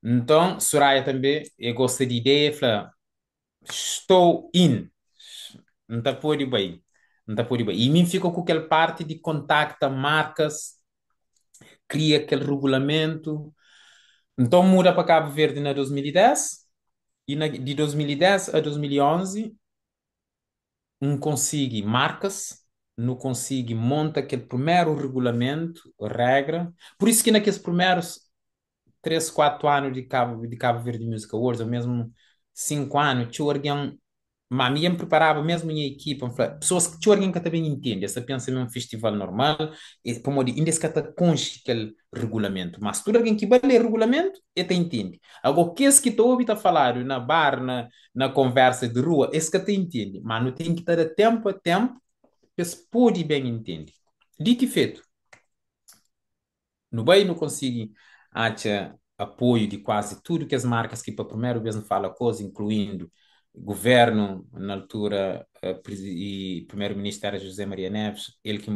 Então, Soraya também, eu gosto de ideia, fala, estou in, não está por aí bem, não está por aí bem. E mim fica com aquela parte de contacta marcas, cria aquele regulamento. Então, muda para Cabo Verde na 2010 e de 2010 a 2011 não consegue marcas, não consegue monta aquele primeiro regulamento, regra. Por isso que naqueles primeiros 3 4 anos de Cabo Verde Music Awards, ou mesmo 5 anos, tinha alguém, mas me preparava mesmo minha equipa, pessoas que tinha alguém que também entende, essa pensa num festival normal, e como ainda se cata conche aquele regulamento, mas tudo alguém que vai ler regulamento, ele entende. Agora, o que é que estou ouvindo a falar na bar, na conversa de rua, esse que te entende, mas não tem que estar a tempo, esse pode bem entender. Dito e feito, no bem não consigo achar apoio de quase tudo que as marcas que para primeira vez não fala coisa, incluindo governo, na altura, e primeiro-ministro era José Maria Neves, ele que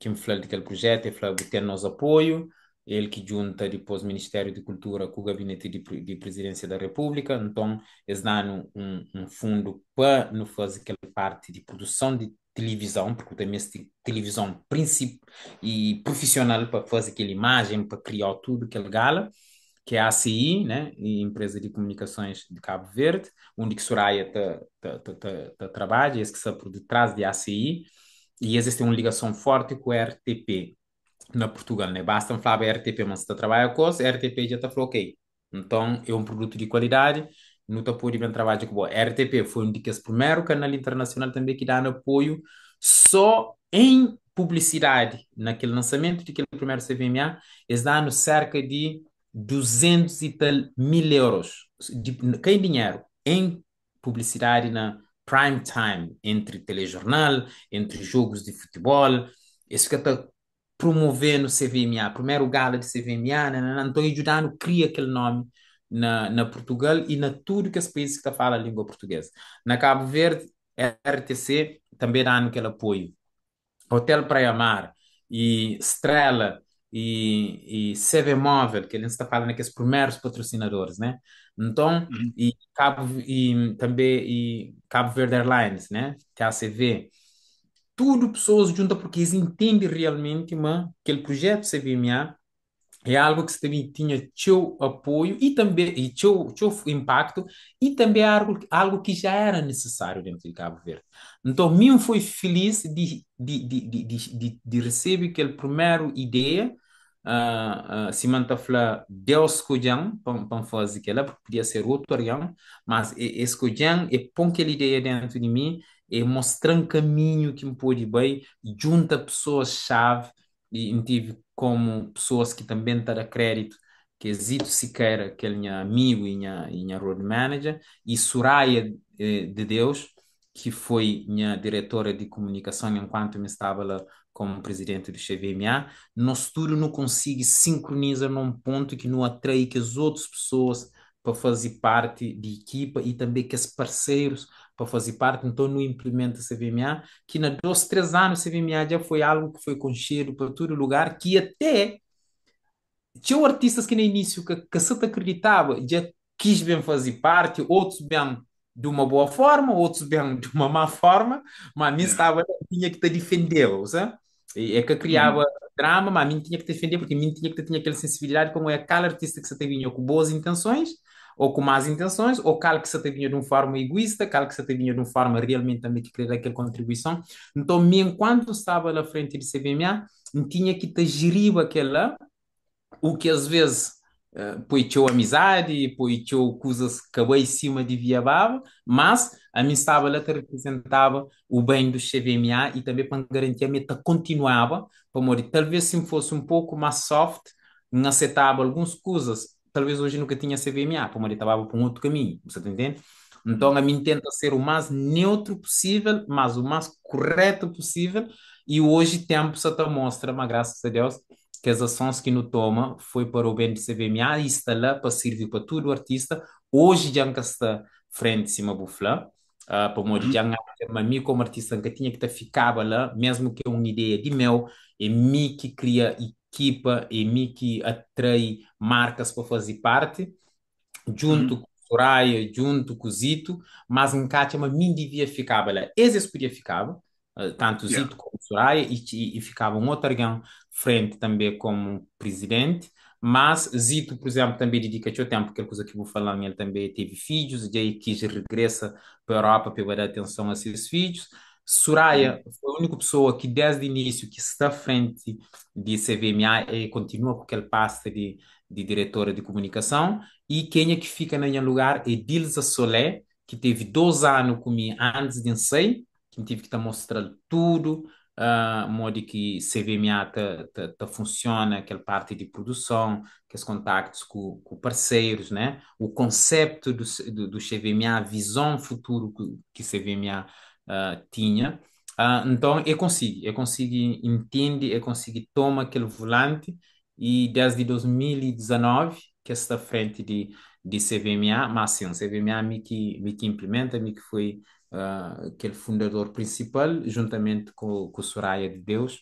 me falou daquele projeto, ele falou que tem nosso apoio, ele que junta depois o Ministério de Cultura com o Gabinete de Presidência da República, então eles dão um fundo para não fazer aquela parte de produção de televisão, porque também esse televisão principal e profissional para fazer aquela imagem, para criar tudo aquele gala, que é a ACI, né, Empresa de Comunicações de Cabo Verde, onde que Soraya trabalha, esse que está por detrás de ACI, e existe uma ligação forte com a RTP na Portugal, né? Basta falar a RTP, mas se está trabalha com a RTP já está falando, ok, então é um produto de qualidade, não está por bem trabalho com a RTP foi um dos primeiros canal internacional também que dá apoio só em publicidade, naquele lançamento daquele primeiro CVMA, eles dão cerca de 200 e tal mil euros em dinheiro, em publicidade na prime time, entre telejornal, entre jogos de futebol, isso que está promovendo o CVMA, primeiro gala de CVMA, então ajudando a criar aquele nome na Portugal e na tudo que os países que falam a língua portuguesa. Na Cabo Verde, a RTC também dá aquele apoio. Hotel Praia Mar e Estrela e CV Móvel, que a gente está falando aqui, os primeiros patrocinadores, né? Então, Uhum. e também Cabo Verde Airlines, né? TACV, tudo pessoas juntas porque eles entendem realmente que aquele projeto CVMA é algo que você também tinha seu apoio e também e seu impacto e também é algo que já era necessário dentro de Cabo Verde. Então, mim foi feliz de receber aquela primeira ideia, se manta fala Deus escolheu para fazer aquela, porque podia ser outro orião, mas escolheu e põe aquela ideia dentro de mim e mostrar um caminho que me pode bem, junta pessoas-chave e tive como pessoas que também dar crédito, que é Zito Siqueira, que é minha amigo e minha road manager, e Soraya de Deus, que foi minha diretora de comunicação enquanto eu estava lá como presidente do CVMA, nós tudo não consegue sincronizar num ponto que não atrai que as outras pessoas para fazer parte de equipa e também que os parceiros para fazer parte, então não implementa CVMA, que na 2, 3 anos CVMA já foi algo que foi conhecido para todo lugar, que até tinha artistas que no início que se te acreditava, já quis bem fazer parte, outros bem de uma boa forma, outros bem de uma má forma, mas a mim Yeah. estava, tinha que te defender, sabe? E é que criava Uhum. drama, mas a mim tinha que te defender, porque a mim tinha que ter tinha aquela sensibilidade, como é aquele artista que você te vinha com boas intenções, ou com más intenções, ou aquele que você te vinha de uma forma egoísta, aquele que você te vinha de uma forma realmente também que queria aquela contribuição. Então, mim, enquanto estava na frente de CBMA, tinha que te gerir aquela o que às vezes põe teu amizade, põe teu coisas que acabou em cima de via baba, mas a mim estava lá que representava o bem do CVMA e também para garantir a meta continuava, para morrer. Talvez se fosse um pouco mais soft, não aceitava algumas coisas, talvez hoje nunca tinha CVMA, para morrer, estava por um outro caminho, você tá entendendo? Então a mim tenta ser o mais neutro possível, mas o mais correto possível e hoje tempo só te mostra, mas graças a Deus, que as ações que não toma foi para o bem de CVMA e está lá para servir para todo artista. Hoje já está frente cima bufla, para modo Uhum. já mas mim como artista que tinha que estar ficava lá, mesmo que é uma ideia de meu, é mim que cria equipa, é mim que atrai marcas para fazer parte junto Uhum. com o Soraya, junto com o Zito, mas em Kátima, mim devia ficar lá. Esse podia ficar, tanto o Yeah. Zito como o Soraya, e ficava um outro alguém frente também como presidente, mas Zito, por exemplo, também dedica seu tempo, aquela coisa que vou falar, ele também teve filhos, e aí quis regressa para a Europa para dar atenção a seus filhos. Uhum. Soraya foi a única pessoa que desde o início que está à frente de CVMA e continua com aquele passe de diretora de comunicação. E quem é que fica no lugar é Dilsa Solé, que teve 2 anos comigo antes de sair, que tive que estar mostrando tudo, modo que CVMA funciona, aquela parte de produção, que os contactos com parceiros, né? O conceito do CVMA, a visão futuro que CVMA tinha. Então, eu consigo entender, eu consigo tomar aquele volante e desde 2019 que está à frente de CVMA, mas sim, CVMA me que implementa, me que foi aquele fundador principal, juntamente com Soraya de Deus,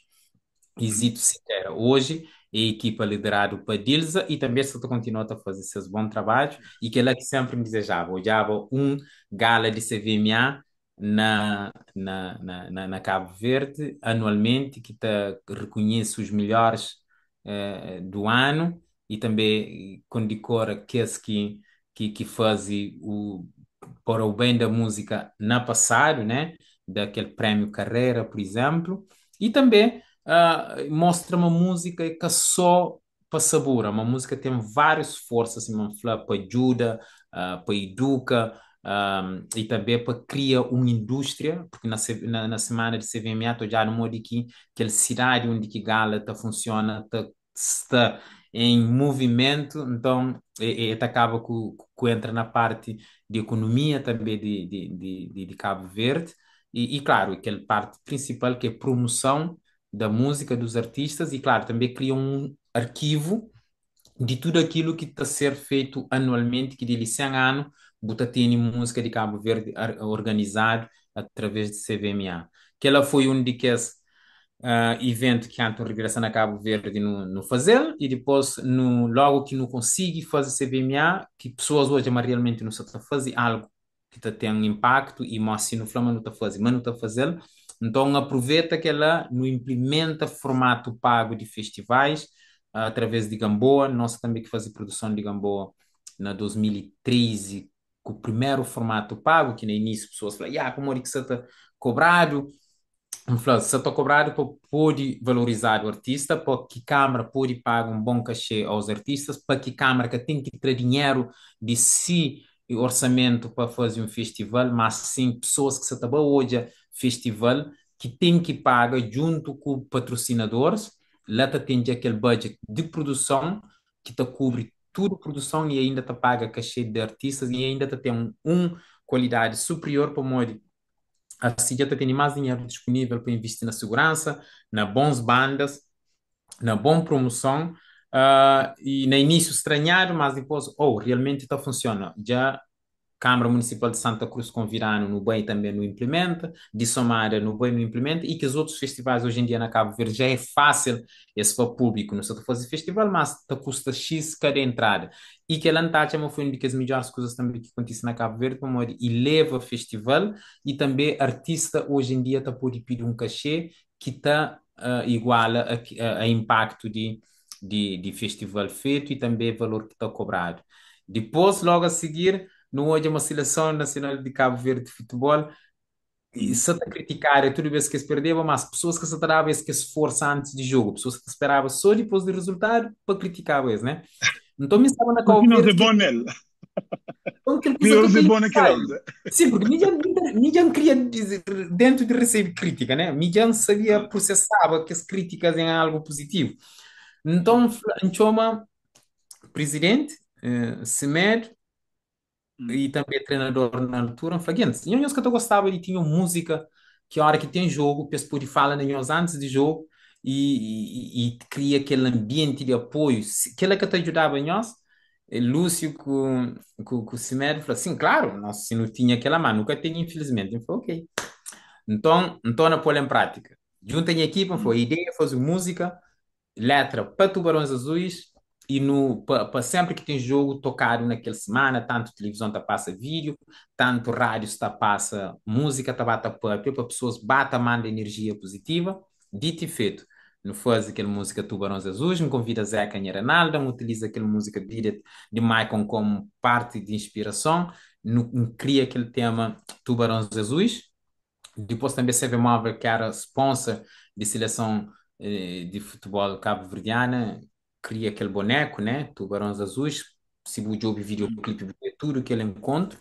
e Uhum. Zito Citera. Hoje, a equipa liderada por Dilsa e também se continua a fazer seus bons trabalhos e que ela que sempre me desejava. Olhava um gala de CVMA na Cabo Verde, anualmente, que reconhece os melhores do ano e também condicora aqueles que fazem para o bem da música na passado, né? Daquele prémio Carreira, por exemplo, e também mostra uma música que é só para sabor, uma música que tem várias forças, assim, para ajuda, para educa, e também para criar uma indústria, porque na semana de CVMA estou já no modo que aquele cidade onde que Gala funciona, está em movimento, então acaba que entra na parte de economia também de Cabo Verde, e claro, aquela parte principal que é promoção da música dos artistas, e claro, também cria um arquivo de tudo aquilo que está a ser feito anualmente, que de 100 anos, Buta tem música de Cabo Verde organizado através de CVMA. Que ela foi um de que evento que Anton regressa a Cabo Verde no fazer e depois logo que não consigo fazer CVMA, que pessoas hoje mas realmente não estão a fazer algo que tá tem um impacto e mas se no Flama não está a fazer, mas não está a fazer, então aproveita que ela não implementa formato pago de festivais através de Gamboa, nós também que fazemos produção de Gamboa na 2013 com o primeiro formato pago, que no início pessoas falam, como é que você está cobrado? Se eu estou cobrado para poder valorizar o artista, para que a Câmara pode pagar um bom cachê aos artistas, para que a Câmara que tem que ter dinheiro de si e orçamento para fazer um festival, mas sim pessoas que se trabalham hoje festival, que tem que pagar junto com patrocinadores, lá tem aquele budget de produção que te cobre tudo produção e ainda te paga cachê de artistas e ainda te tem qualidade superior para modo assim já tem mais dinheiro disponível para investir na segurança, na bons bandas, na boa promoção, e no início estranhar, mas depois, realmente está funciona. Já Câmara Municipal de Santa Cruz com Virano no bem também no implementa, de Somália no bem no implementa, e que os outros festivais hoje em dia na Cabo Verde já é fácil esse para o público, não só fazer festival, mas te custa X cada entrada. E que ela está foi uma das melhores coisas também que acontece na Cabo Verde, como e leva festival, e também artista hoje em dia está por pedir um cachê que está igual a impacto de festival feito e também valor que está cobrado. Depois, logo a seguir, não hoje é uma seleção nacional de Cabo Verde de futebol e Uhum. se te criticar é tudo vez que se perdeva, mas pessoas que se esperavam que se esforçam antes de jogo, pessoas que esperavam só depois do resultado para criticar eles, né? Então me estava na Porque Cabo nós é Verde que bom nele. então aquela coisa Nós é totalmente bom naquele sai. onda. Sim, porque mídia não queria dizer, dentro de receber crítica, né? Mídia não sabia Ah. processava que as críticas em algo positivo. Então, Anchoma, presidente, Semedo, Uhum. e também treinador na altura, Fraguentes. E eu que eu gostava, ele tinha música que a hora que tem jogo, o pessoal fala nós antes de jogo e cria aquele ambiente de apoio. Aquela que te ajudava nós, Lúcio com o Cimério falou assim, claro, nós se não tinha aquela mão, nunca tem, infelizmente. Eu falei, ok. Então, na pôr em prática. Juntem a equipa, foi a ideia, fazer música, letra para Tubarões Azuis e para sempre que tem jogo tocado naquela semana, tanto televisão tá passa vídeo, tanto rádio está passa música, tá bata para pessoas bata manda energia positiva, dito e feito. Não faz aquela música Tubarões Azuis, me convida Zeca e Renaldo, me utiliza aquela música de Maicon como parte de inspiração, cria aquele tema Tubarões Azuis, depois também Sérgio Móvel, que era sponsor de seleção de futebol cabo-verdiana, cria aquele boneco, né? Tubarões Azuis, se o jogo videoclipe, tudo aquele encontro.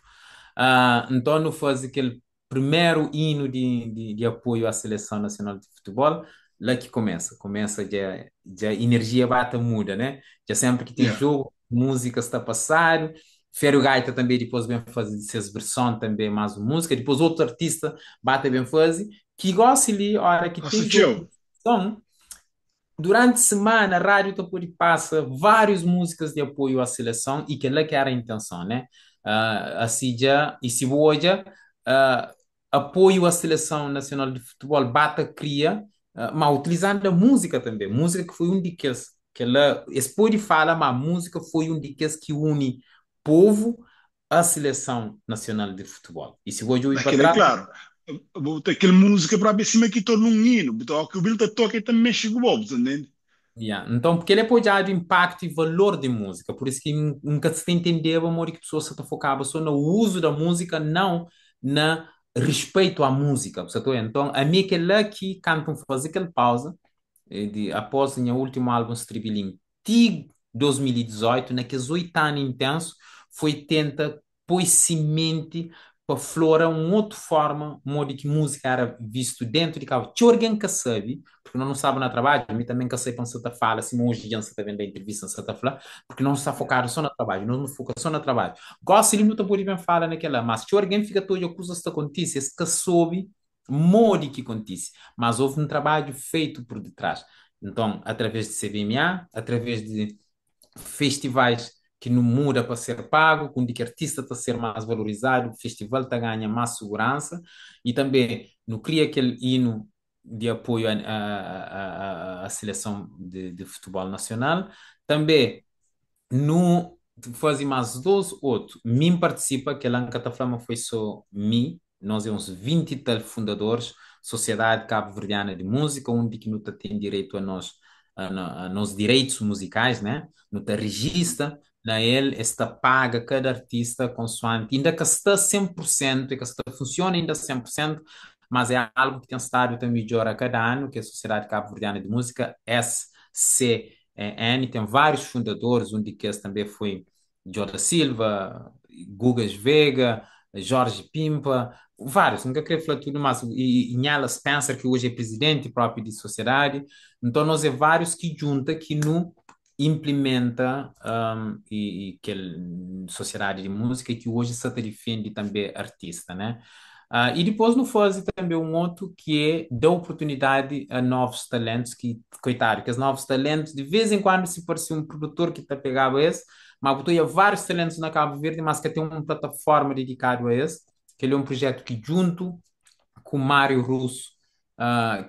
Então, não faz aquele primeiro hino de apoio à Seleção Nacional de Futebol, lá que começa. Começa já a energia bata muda, né? Já sempre que tem Yeah. jogo, música está a passar. Ferro Gaita também depois vem fazer essa versão também mais música. Depois outro artista bate bem fazer. Que gosta ali, a hora que tem jogo. Associou. Então, durante a semana, a rádio Tapuri passa várias músicas de apoio à seleção e que lá que era a intenção, né? Assim já, e se hoje, ah, apoio à seleção nacional de futebol, bata cria, mas utilizando a música também. Música que foi um daqueles, que ela, esse pode falar, mas a música foi um daqueles que une povo à seleção nacional de futebol. E se hoje eu ir para Aquilo é trás, claro. Botar aquela música para cima que torna um hino. Botar o que o Bill toca e também mexe com o bobo, entende? yeah. Então, porque ele é apoiado impacto e valor de música, por isso que nunca se entendeu, amor, que a pessoa se focava só no uso da música, não na respeito à música. Você tá? Então, a mim que lá que cantam fazer aquela pausa, após o meu último álbum Stribiling, de 2018, naqueles 8 anos intensos, foi tenta pôr semente para flora uma outra forma, modo que música era visto dentro de casa. Tinha alguém que sabe, porque não sabe na trabalho, a mim também que sei para você fala, assim, hoje já está vendo a entrevista, você está falando, porque não está focado só no trabalho, não foca só no trabalho. Gosto de muito por bem fala naquela, mas se alguém fica todo a coisa que acontece, esse que soube, more que acontece, mas houve um trabalho feito por detrás. Então, através de CBMA, através de festivais que não muda para ser pago, com que artista está a ser mais valorizado, o festival está a ganhar mais segurança e também não cria aquele hino de apoio à seleção de futebol nacional. Também no fazem mais 12 outros. Mim participa, que lá em Cataflama foi só mim, nós somos 20 e tal fundadores, Sociedade Cabo-Verdiana de Música, onde que não tem direito a nós direitos musicais, né? Não está registra, na ele está paga cada artista consoante, ainda que está 100%, e que está funciona ainda 100%, mas é algo que tem estado a melhorar a cada ano, que é a Sociedade Cabo-Verdiana de Música, SCN, tem vários fundadores, um deles também foi Joda Silva, Gugas Vega, Jorge Pimpa, vários, nunca queria falar tudo mais, e Nhala Spencer, que hoje é presidente próprio de sociedade, então nós é vários que junta, que não implementa e que sociedade de música que hoje se defende também artista, né? E depois no faz também um outro que é dar oportunidade a novos talentos que, coitado, que os novos talentos de vez em quando se parecia um produtor que está pegado a esse, mas botou vários talentos na Cabo Verde, mas que tem uma plataforma dedicada a esse, que ele é um projeto que junto com o Mário Russo,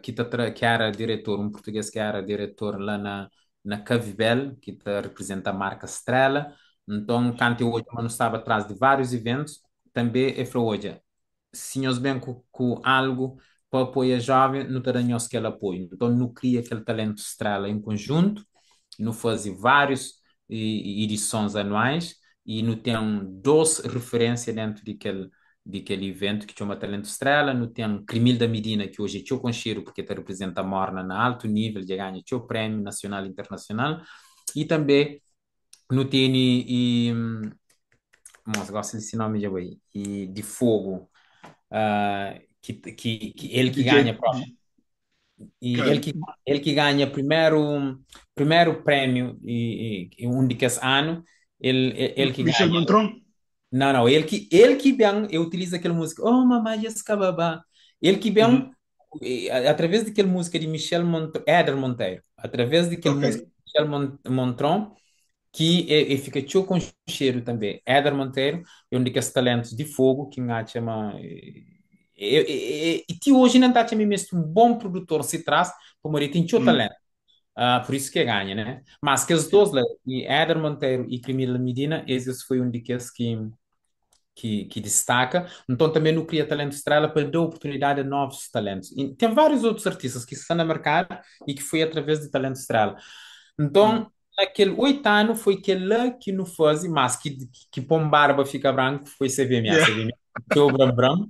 que era diretor, um português que era diretor lá na Cavibel, que representa a marca Estrela. Então, Cante hoje não estava atrás de vários eventos, também é falou hoje, se nós bem com algo para apoiar jovem, não terão aquele apoio. Então, não cria aquele talento Estrela em conjunto, não faz vários edições anuais e não tem 12 referências dentro daquele evento que chama Talento Estrela, não tem Crimil da Medina, que hoje é teu concheiro, porque te representa a Morna na alto nível, já ganha teu prêmio nacional e internacional, e também não tem nossa, gosto desse nome de aí, e de fogo, que ele que ganha DJ, e ele cara, que, ele que ganha primeiro prêmio e um de que esse ano, ele que Michel ganha. Montron. Não, não, ele que bem, eu utilizo aquela música, oh, mamãe, esse cababá. Ele que bem, Uhum. através daquela música de Éder Monteiro, através daquela Ok. música de Michel Montron, que fica tio com cheiro também. Éder Monteiro é um daqueles talentos de fogo que a chama. E que hoje não está chamando mesmo um bom produtor se traz, como ele tem tio Hum, talento. Por isso que ganha, né? Mas que os yeah, dois, lá, e Éder Monteiro e Camila Medina, esses foi um daqueles que destaca. Então também não cria talento estrela para dar oportunidade a novos talentos. E tem vários outros artistas que estão no mercado e que foi através de talento estrela. hum, Então, aquele 8 anos foi aquele que não faz, mas que pôr barba fica branco, foi CVMA. yeah, CVMA, o Bram Bram,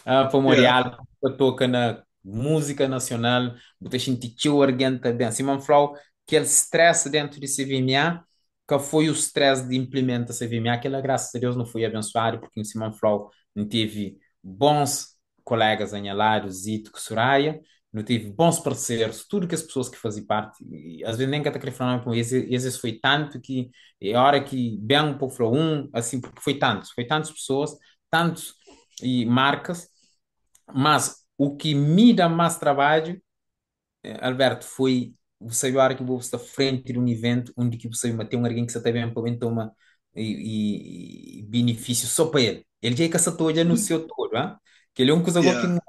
para yeah. Montreal, para tocar na música nacional, você sentiu argenta bem. Simão falou que aquele stress dentro de CVMA, que foi o stress de implementar CVMA, que ela, graças a Deus, não foi abençoado, porque o Simão falou não teve bons colegas em Alário, Zito, Soraya, não tive bons parceiros, tudo que as pessoas que faziam parte, e às vezes nem que até queria falar com esses foi tanto que, a hora que bem um pouco falou assim, porque foi tantas pessoas, tantos e marcas, mas o que me dá mais trabalho, Alberto, foi você a hora que vou estar frente de um evento onde que você tem um alguém que você está bem para uma e benefício só para ele. Ele já é caçador, no seu todo, hein? Que ele é um coisa que Yeah,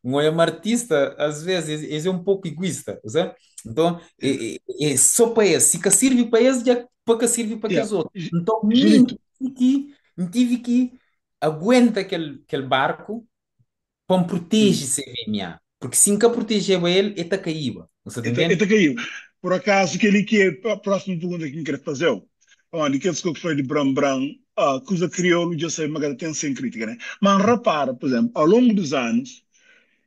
um é um artista, às vezes, ele é um pouco egoísta, sabe? Então, yeah, é só para ele. Se que serve para ele, já para que serve para yeah. aqueles outros. Então, Julito, me tive que aguenta aquele barco para me hum. proteger CVMA. Porque se nunca proteger ele, ele está caído. Você está entendendo? Então caiu. Por acaso, aquele que é a próxima pergunta que me quer fazer, onde que que foi de Bram Bram, a coisa criou, já sei, uma tem sem crítica, né? Mas repara, por exemplo, ao longo dos anos,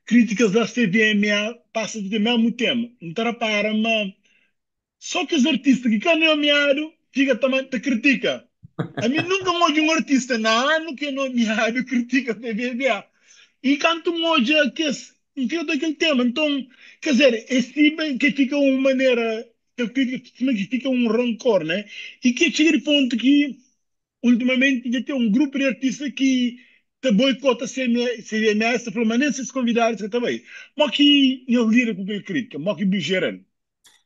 críticas da CVMA passam de mesmo tema. Então repara, mas só que os artistas que estão nomeados, fica também, te critica. A mim nunca mais um artista na ano que é nomeado critica a CVMA. E canto moja que enfim daquele tema. Então, quer dizer, estima que fica uma maneira, que fica um rancor, né? E que chega de ponto que, ultimamente, já tem um grupo de artistas que te boicota CMS, permanência se convidar, etc. Também. Mas que ele lida com aquele crítica, mas que bicheran.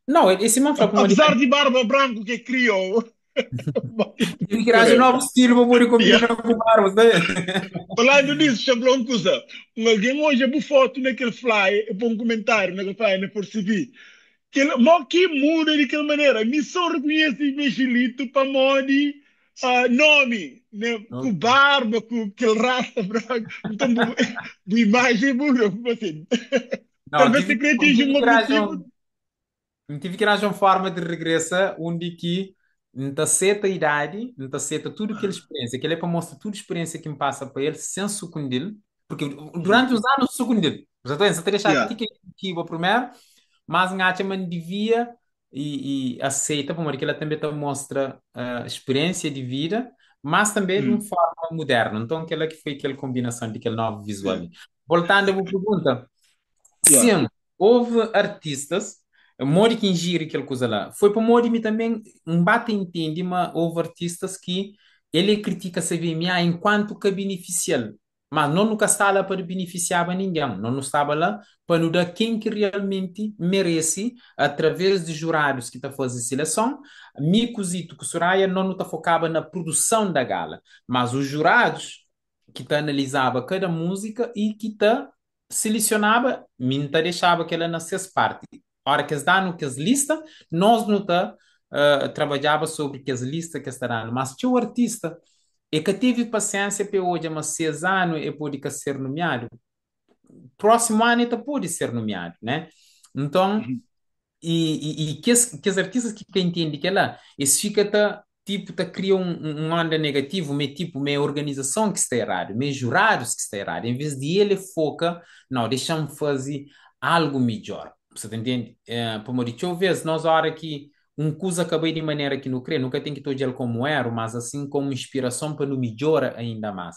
Não, esse man foi para uma Apesar de Barba Branco que criou, tive que criar um novo estilo para poder yeah. combinar com o Barros, né? Falando nisso, chamou uma coisa. Alguém hoje é foto naquele fly, é para um comentário naquele fly, na por CV. Que ele, mas que muda de aquela maneira. Me só reconhece Michelito para modi nome, né? Com barba, com aquele raça branco. Então, a imagem muda, assim. Não, Talvez você queria atingir um objetivo. tive que arranjar uma forma de regressar onde que não certa idade, não certa tudo aquela experiência, que ele é para mostrar toda a experiência que me passa para ele, sem sucundir, porque Uhum. durante os anos sucundir. Você tem achado Yeah. que o primeiro, mas a man devia e aceita, porque ela também te mostra experiência de vida, mas também de uma Mm. forma moderna. Então, aquela que foi aquela combinação de aquele novo visual. Yeah. Voltando à minha pergunta, Yeah. sim, houve artistas, Mori que ingira aquela coisa lá. Foi para Mori me também um bate entende, mas houve artistas que ele critica a CVMA enquanto que beneficial. Mas não nunca está lá para beneficiar a ninguém. Não estava lá para nos dar quem que realmente merece, através de jurados que está fazendo seleção. Me cosito que Soraya não está focava na produção da gala, mas os jurados que está analisava cada música e que está selecionava, minta deixava que ela nascesse parte. A hora que eles dão que as listas, nós não tá, trabalhava sobre que as listas que estarão. Mas tinha o artista e que teve paciência para hoje, mas 6 anos e pode ser nomeado. Próximo ano ele pode ser nomeado, né? Então, Mhm. e que os artistas que entendem que ela, eles ficam tipo, cria um onda negativo, meio tipo, meio organização que está errado, meio jurados que está errado. Em vez de ele foca, não, deixa-me fazer algo melhor. Você tá entende? Por deixa eu ver, nós a hora que um coisa acabei de maneira que não crê, nunca tem que todo ele como era, mas assim como inspiração para não melhorar ainda mais.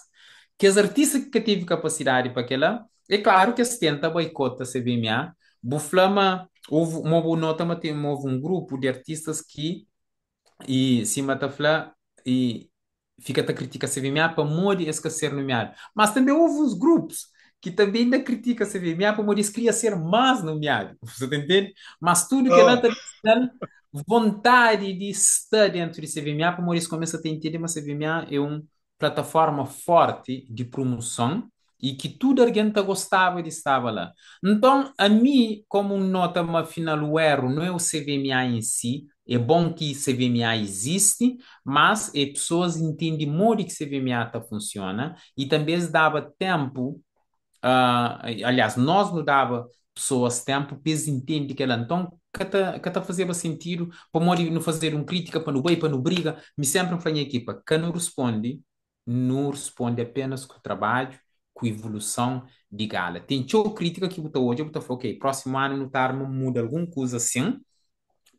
Que os artistas que teve capacidade para aquela, é claro que se tenta boicota a CBMA, Buflama houve uma boa nota, mas houve um grupo de artistas que e se mata fla e fica a crítica se nomear para morrer esquecer nomear. Mas também houve os grupos que também ainda critica a CVMA, para Maurício queria ser mais nomeado, você tá entende? Mas tudo que ela Ah, está dizendo, vontade de estar dentro de CVMA, para Maurício começa a ter entender, mas CVMA é uma plataforma forte de promoção e que tudo alguém tá gostava de estar lá. Então, a mim, como nota, uma final, o erro não é o CVMA em si, é bom que CVMA existe, mas as pessoas entendem muito que CVMA tá funciona e também se dava tempo, aliás, nós não dava pessoas tempo para eles entenderem que ela então que tá fazia sentido para não fazer um crítica para não bem, para não briga, me sempre foi a equipa que não responde apenas com o trabalho, com a evolução de gala. Tem show crítica que botou hoje, eu botou, ok, próximo ano não tá, muda alguma coisa assim,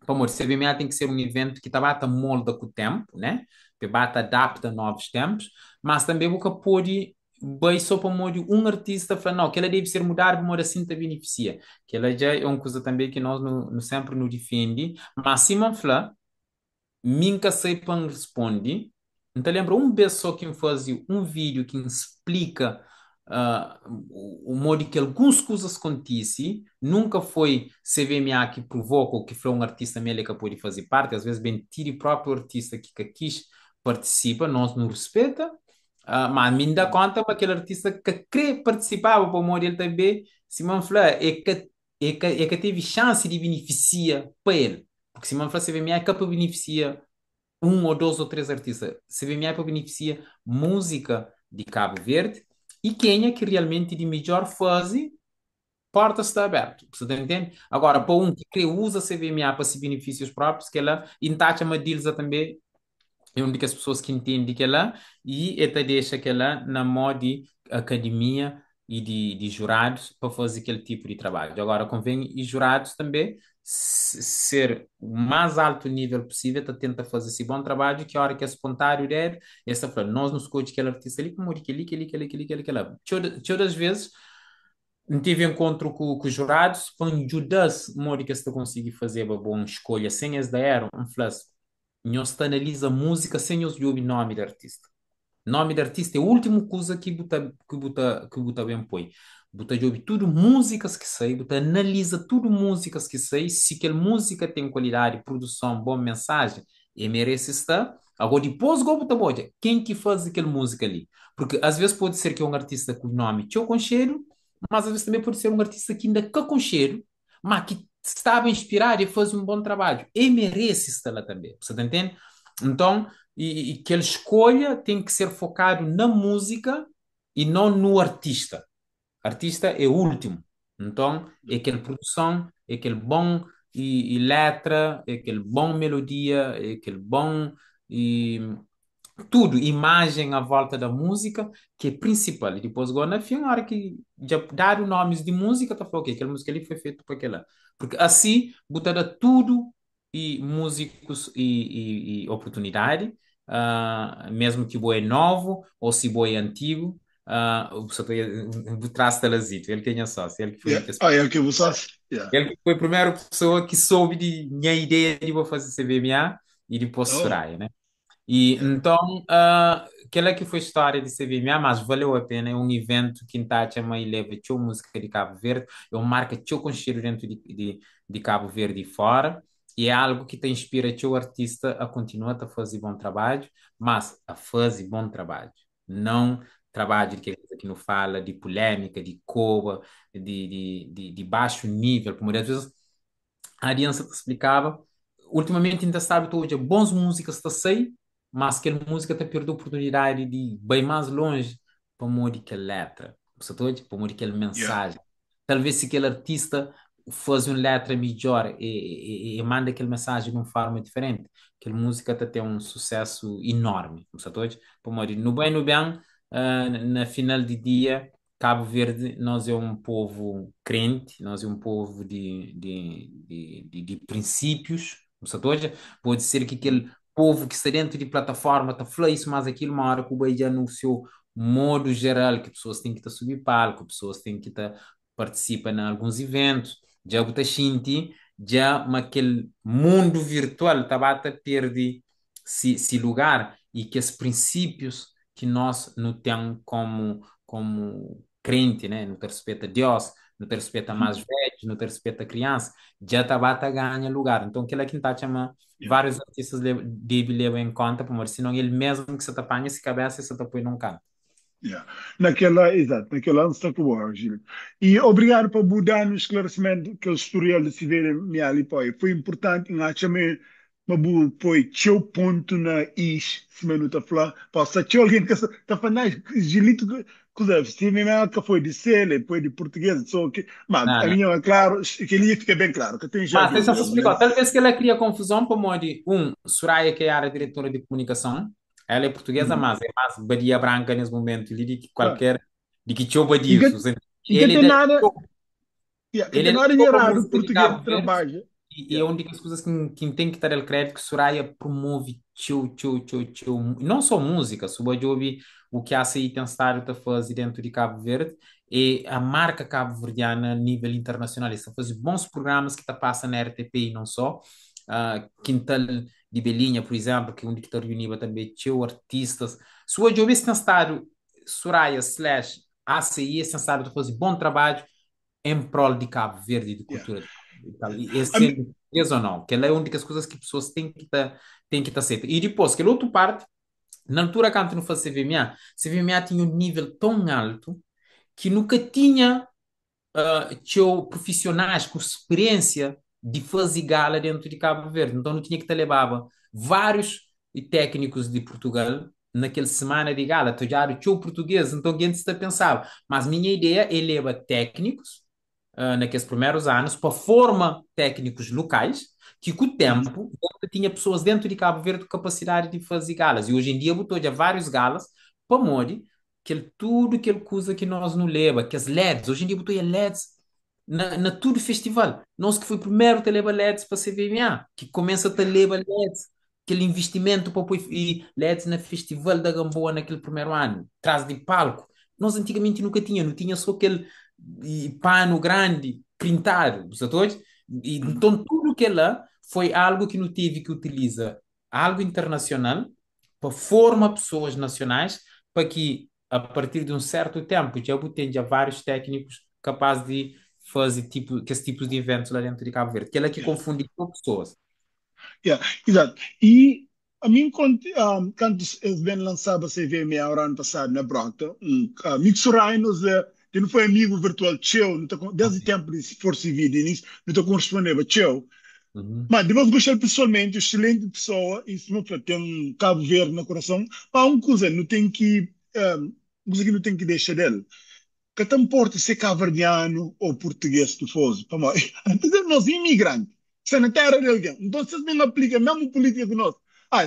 para amor, CBMA tem que ser um evento que bata molda com o tempo, né? Que bata adapta a novos tempos, mas também nunca pode bem só para amor um artista falar, não, que ela deve ser mudar para amor assim te beneficia. Que ela já é uma coisa também que nós sempre nos defende, mas se man falar, minha sei para responde. Então lembra um vez só que fazia um vídeo que explica o modo que algumas coisas acontecem, nunca foi CVMA que provoca ou que foi um artista mesmo que pode fazer parte, às vezes bem tira o próprio artista que quis participa, nós não respeita, mas me dá conta para aquele artista que quer participar, para o modo ele também, se man falar, é que teve chance de beneficiar para ele. Porque se man falar CVMA é que beneficia um ou dois ou três artistas. CVMA beneficia música de Cabo Verde e Quênia, que realmente de melhor fase, porta está aberta. Você tá entende? Agora, para um que usa CVMA para se benefícios próprios, que ela entacha uma deals também é uma das pessoas que entende que ela e até deixa que ela na moda de academia e de jurados para fazer aquele tipo de trabalho. Agora, convém e jurados também ser o mais alto nível possível, tá tenta fazer esse bom trabalho, que a hora que é espontâneo der, essa fala, nós nos coach aquele artista ali, como aquele. Todas das vezes, não tive encontro com os jurados, para ajudar-se, Mori, que você conseguir fazer uma boa escolha, sem as da era, um flash. Nós analisa música sem os ouvir nome de artista. Nome de artista é a última coisa que buta bem põe. Buta de ouvir tudo músicas que sei, buta analisa tudo músicas que sei, se aquela música tem qualidade, produção, boa mensagem, e merece estar. Agora depois go buta boja, quem que faz aquela música ali? Porque às vezes pode ser que é um artista com nome teu com cheiro, mas às vezes também pode ser um artista que ainda cá com cheiro, mas que estava inspirado e faz um bom trabalho. E merece estar lá também. Você tá entendendo? Então, e que ele escolha tem que ser focado na música e não no artista. Artista é o último. Então, é aquela produção, é aquele bom e letra, é aquele bom melodia, é aquele bom e tudo, imagem à volta da música, que é principal. E depois, agora, na fim, na hora que já dar os nomes de música, tá falando, ok, aquela música ali foi feita para aquela. Porque assim, botada tudo e músicos e oportunidade, mesmo que o boi é novo ou se o boi é antigo, o pessoal traz telazito, ele que é sócio, ele que foi yeah. que Ah, é que você. Yeah. ele que foi a primeira pessoa que soube de minha ideia de vou fazer CVMA e depois Oh, Soraya, né? E yeah. então, aquela que foi a história de CVMA, mas valeu a pena. É um evento que está chama e leva tchau música de Cabo Verde, é uma marca tchau conhecido dentro de Cabo Verde e fora, e é algo que te inspira tchau artista a continuar a fazer bom trabalho, mas a fazer bom trabalho, não trabalho de que não fala de polêmica, de coba, de baixo nível, como às vezes a Aliança te explicava. Ultimamente ainda sabe hoje bons músicas está sei, mas aquela música te perdeu a oportunidade de ir bem mais longe para morrer aquela letra. Você está para morrer aquela Yeah. mensagem. Talvez se aquele artista faz uma letra melhor e manda aquela mensagem de uma forma diferente, aquela música até tem um sucesso enorme. Você está para morrer no bem, na final de dia Cabo Verde, nós é um povo crente, nós é um povo de princípios, ou seja, pode ser que aquele povo que está dentro de plataforma está falando isso, mas aquilo uma hora que o Bahia no seu modo geral, que pessoas têm que estar subir palco, pessoas têm que estar participar em alguns eventos, já o Shinti, já naquele mundo virtual, está a perder se lugar e que os princípios que nós não temos como crente, né? Não te respeita Deus, não te respeita mais velhos, não te respeita criança, já tá bata ganha lugar. Então, aquilo é que está chama Yeah. vários artistas devem levar em conta, porque senão ele mesmo que se te apanha se cabeça e se te põe num canto. Yeah. Exato, naquela ano está com o Gil. E obrigado por mudar no esclarecimento que o historial de Siberia me ali foi. Foi importante, acho que mas foi seu ponto na is, se me não está falando, posso ter alguém que está falando, Gilito, coisa, se me que foi de Sele, foi de português, só que, mas Não, a não. linha é claro, que ali fica bem claro, que tem já Mas deixa eu dúvida, explicar. né? Talvez que ela cria confusão para onde, Soraya, que é a diretora de comunicação, ela é portuguesa, Uhum. mas é mais Badia Branca nesse momento, ele diz que Ah. qualquer, de que chova E que, disso. e que Ele é tem da nada, yeah, que ele tem é da nada de Chopa errado, o Música de português Cabo Verde, trabalha. e é Yeah. uma das coisas que tem que dar ele crédito, que Soraya promove não só música, sobre o que a CI tem estado a fazer dentro de Cabo Verde, e a marca cabo-verdiana a nível internacional. Está a fazer bons programas que está passando na RTP e não só. Quintal de Belinha, por exemplo, que é onde está reunido também tio artistas. Sua Jovi tem estado, Soraya slash ACI, tem estado a fazer bom trabalho em prol de Cabo Verde e de Yeah. cultura de Cabo Verde. E tal. E A sendo português ou não, que ela é uma das coisas que as pessoas têm que estar certas. E depois, que a outra parte, na altura, quando não fazia CVMA, CVMA tinha um nível tão alto que nunca tinha tinha profissionais com experiência de fazer gala dentro de Cabo Verde. Então, não tinha que te levava vários técnicos de Portugal naquela semana de gala. Tu já tinha o português, então quem se pensava. Mas minha ideia é levar técnicos naqueles primeiros anos para formar técnicos locais que com o Uhum. tempo tinha pessoas dentro de Cabo Verde com capacidade de fazer galas. E hoje em dia botou já vários galas para Modi, tudo aquele coisa que nós não leva, que as LEDs, hoje em dia botou LEDs na tudo festival. Nós que foi primeiro a levar LEDs para CVMA, que começa a Yeah. levar LEDs, aquele investimento para pôr LEDs na Festival da Gamboa naquele primeiro ano, atrás de palco. Nós antigamente nunca tinha, não tinha só aquele pano grande, printado, sabes? E, Uhum. então tudo que é lá foi algo que não tive que utilizar algo internacional para formar pessoas nacionais para que a partir de um certo tempo já tenha vários técnicos capazes de fazer que esse tipo de eventos lá dentro de Cabo Verde, que é lá que Yeah. confunde com pessoas. Yeah, exato. E a mim, quando eles bem lançaram a CVMA o ano passado na Brota, Mixurai que não foi amigo virtual teu, não tô, Ah, desde o sim. tempo de se for civil, nisso, não estou correspondendo a teu. Uhum. Mas devo gostar pessoalmente, excelente pessoa, e se não for, tem um Cabo Verde no coração, há uma coisa, não tem que, coisa que não tem que deixar dele. Que não importa se é cabo-verdiano ou português que fosse, vamos, nós imigrantes, se é na terra de alguém, então se não aplica a mesma política que nós,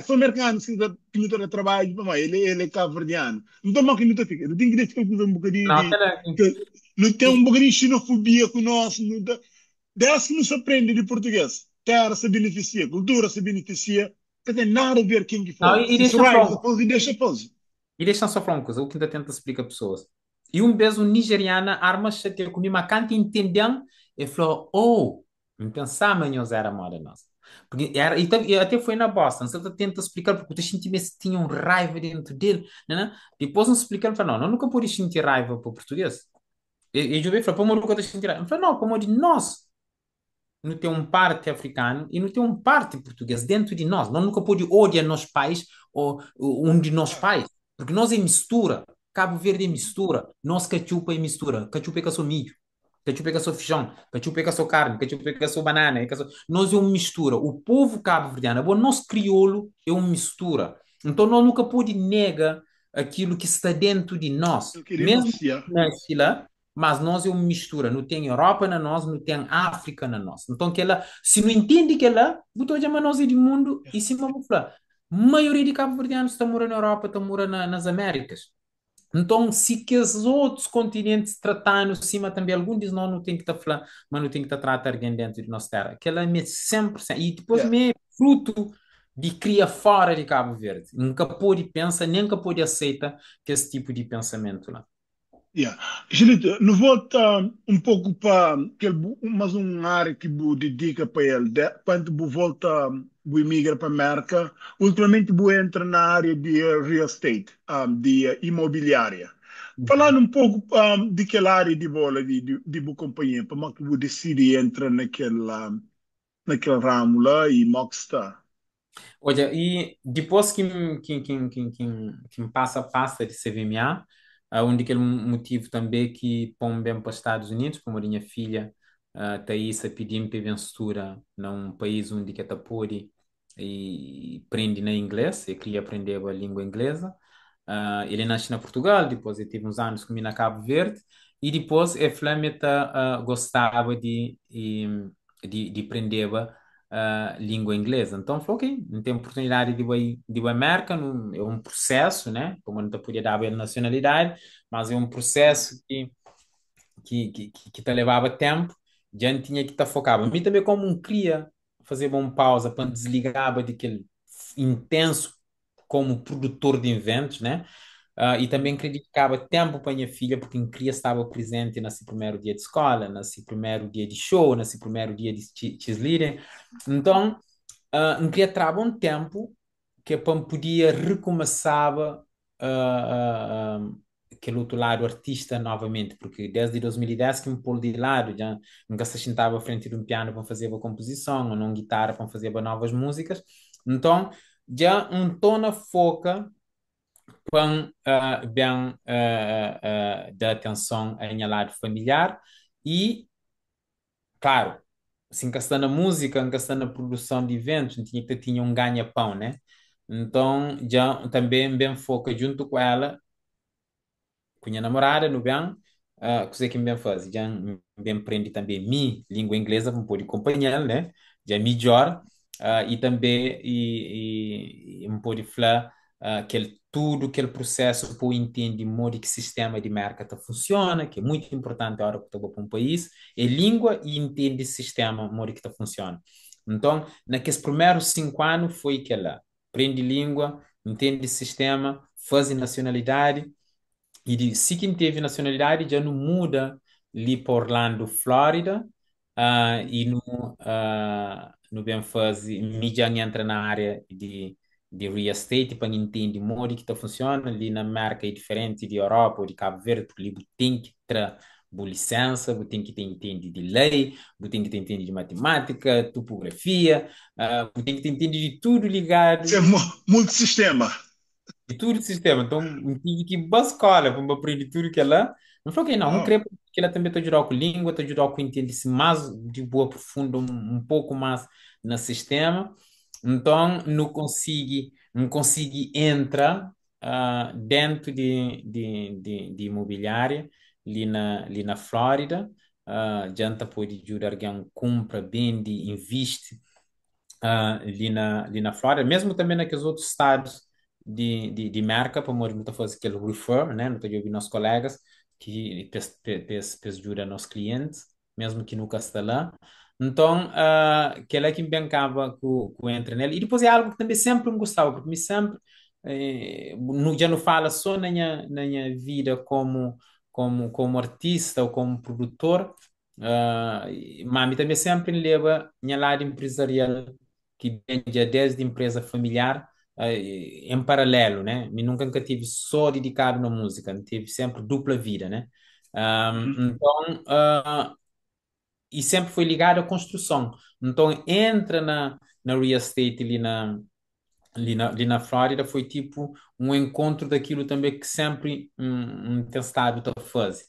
são americanos que não têm trabalho, vamos, ele é cabo-verdiano, então mas que não fica, não tem que deixar um bocadinho Não, de, aquela, não tem um bocadinho de xenofobia com nós, desde que não se aprende de português, terra se beneficia, cultura se beneficia, não tem nada a ver quem que não, for, se isso deixa right, se falar, fosse, deixa fazer. só falar uma coisa, o que ainda tenta explicar pessoas. E um beijo nigeriana arma chateia comigo, mas quando entendeu, ele falou, oh, não pensava em usar a moda nossa. Porque era, e até foi na Boston, você tenta explicar, porque eu senti se tinha um raiva dentro dele, né? Depois não explicar, ele falou, não, nunca pude sentir raiva para o português. E eu falei, para o nunca sentir raiva. Ele falou, não, como de nós, não tem um parte africano e não tem um parte português dentro de nós. Nós nunca pode odiar nossos pais ou um de nossos Ah, pais, porque nós é mistura. Cabo Verde é mistura. Nós cachupa é mistura. Cachupa é com seu milho. Cachupa é com seu feijão. Cachupa é com sua carne. Cachupa é com sua banana. Nós é uma mistura. O povo cabo-verdiano, o nosso crioulo é uma mistura. Então nós nunca pode negar aquilo que está dentro de nós. eu queria Mesmo que negociar. nasce lá, mas nós é uma mistura, não tem Europa na nós, não tem África na nós. Então, que ela, se não entende que ela, botou já nós é do mundo, e se vamos falar, a maioria de cabo-verdianos está morando na Europa, está morando nas Américas. Então, se que os outros continentes tratando cima também, algum diz não, não tem que estar falando, mas não tem que estar tratando alguém dentro de nossa terra. Que ela é 100%, e depois Yeah. me é fruto de cria fora de Cabo Verde. Nunca pôde pensar, nem nunca pôde aceitar que esse tipo de pensamento lá. Yeah. Julito, não volta um pouco para mas uma área que você dedica para ele. Quando você volta, você migra para a América, ultimamente você entra na área de real estate, de imobiliária. Falando um pouco de aquela área de bola de boa companhia, para que eu decidi entrar naquele ramo lá e Mockstar. Olha, e depois que me passa a pasta de CVMA, onde aquele motivo também que põe bem para os Estados Unidos, como a minha filha, Thaís, pediu-me para aventura num país onde que está por e aprende na inglês, eu queria aprender a língua inglesa. Ele nasce na Portugal, depois ele teve uns anos comigo na Cabo Verde, e depois ele Flamengo gostava de aprender língua inglesa. Então, falou, ok, não tem oportunidade de ir à América, é um processo, né? Como não te podia dar a nacionalidade, mas é um processo que te levava tempo, já não tinha que estar focado. A mim também, como um cria, fazer uma pausa para desligar daquele intenso como produtor de eventos, né? E também dedicava tempo para a minha filha, porque em cria estava presente nesse primeiro dia de escola, nesse primeiro dia de show, nesse primeiro dia de cheerleading. Então, não queria travar um tempo que para podia recomeçar aquele outro lado artista novamente, porque desde 2010 que me pôs de lado, já nunca se sentava à frente de um piano para fazer uma composição, ou numa guitarra para fazer novas músicas. Então, já um tô na foca com bem da atenção a minha lado familiar e claro, assim, gastando a música, gastando a produção de eventos, tinha um ganha-pão, né? Então, já também bem foca junto com ela, com minha namorada, no bem, coisa que bem faz, já bem aprende também mi língua inglesa, para poder acompanhar, né? Já melhor, e também me pode falar tudo aquele processo para entender modo que sistema de mercado funciona, que é muito importante a hora que estou para um país, é língua e entende sistema, modo que funciona. Então, naqueles primeiros 5 anos foi que ela aprende língua, entende sistema, faz nacionalidade, e se quem teve nacionalidade já não muda ali para Orlando, Flórida, e no bem faz, mídia entra na área de real estate para entender o modo que está funciona ali na América é diferente de Europa ou de Cabo Verde, porque ali tem que ter boa licença, você tem que ter entender de lei, você tem que ter entender de matemática, topografia, você tem que ter entender de tudo Isso é ligado multissistema. de tudo o sistema. Então, tive que ir para a escola para aprender tudo que ela. Não falei, ok, não, não Uau. creio que ela também está ajudando com língua, está ajudando com entender-se mais de boa profunda, um pouco mais no sistema. Então, não consigo entrar dentro de imobiliária ali na Flórida. Janta pode ajudar alguém compra, vende, investe ali na Flórida, mesmo também naqueles outros estados de marca, para morrer muito fazer aquele refer, né? Não estou ouvindo nossos colegas que ajudam nossos clientes, mesmo que nunca está lá. Então, aquele é que me acaba com entra nele. E depois é algo que também sempre me gostava, porque me sempre, já não fala só na minha vida como artista ou como produtor, mas me também sempre leva minha lado empresarial que vem desde empresa familiar em paralelo, né? Eu nunca tive só dedicado na música, tive sempre dupla vida, né? Uhum. Então, e sempre foi ligado à construção. Então, entra na real estate ali na Flórida, foi tipo um encontro daquilo também que sempre tem estado a fazer.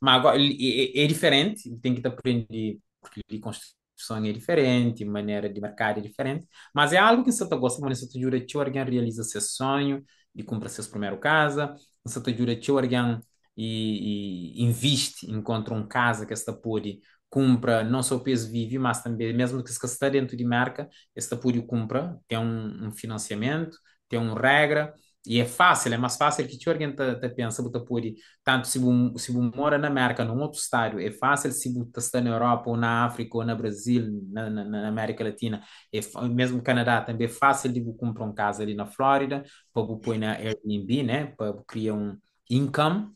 Mas agora, é diferente, tem que aprender, porque ali construção é diferente, maneira de mercado é diferente, mas é algo que você gosta, mas você jura que alguém realiza seu sonho de comprar sua primeira casa, você jura que alguém e investe, encontra uma casa que está pode compra não só o peso vive, mas também mesmo que se está dentro de marca, esse pode compra, tem um financiamento, tem uma regra, e é fácil, é mais fácil que alguém pensa, você pode, tanto se você mora na América, num outro estado, é fácil se você está na Europa, ou na África, ou no Brasil, na América Latina, mesmo no Canadá, também é fácil de você comprar uma casa ali na Flórida, para você pôr na Airbnb, né, para você criar um income,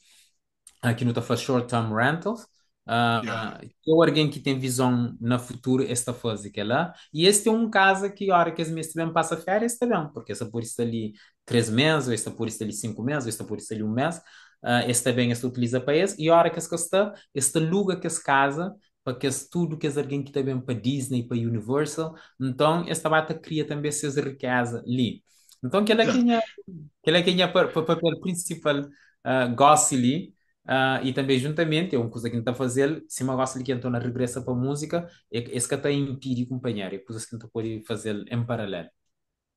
aqui no está faz short-term rentals, Yeah. ou alguém que tem visão no futuro, esta fase que é lá. E este é um caso que, a hora que as minhas também passa férias, está bem, porque esta por isso ali 3 meses, ou esta por isso ali 5 meses, ou esta por isso ali um mês. esse também esse utiliza para esse, e a hora que esse está, esse aluga que esse casa, para que esse tudo que esse alguém que também para Disney, para Universal, então esta bata cria também essas riqueza ali. Então Exato. que é que é para papel principal gosto ali, e também juntamente, é uma coisa que a gente está a fazer, se uma gosta ali que então regressa para a música, esse que está a impedir acompanhar, é coisas que a gente pode fazer em paralelo.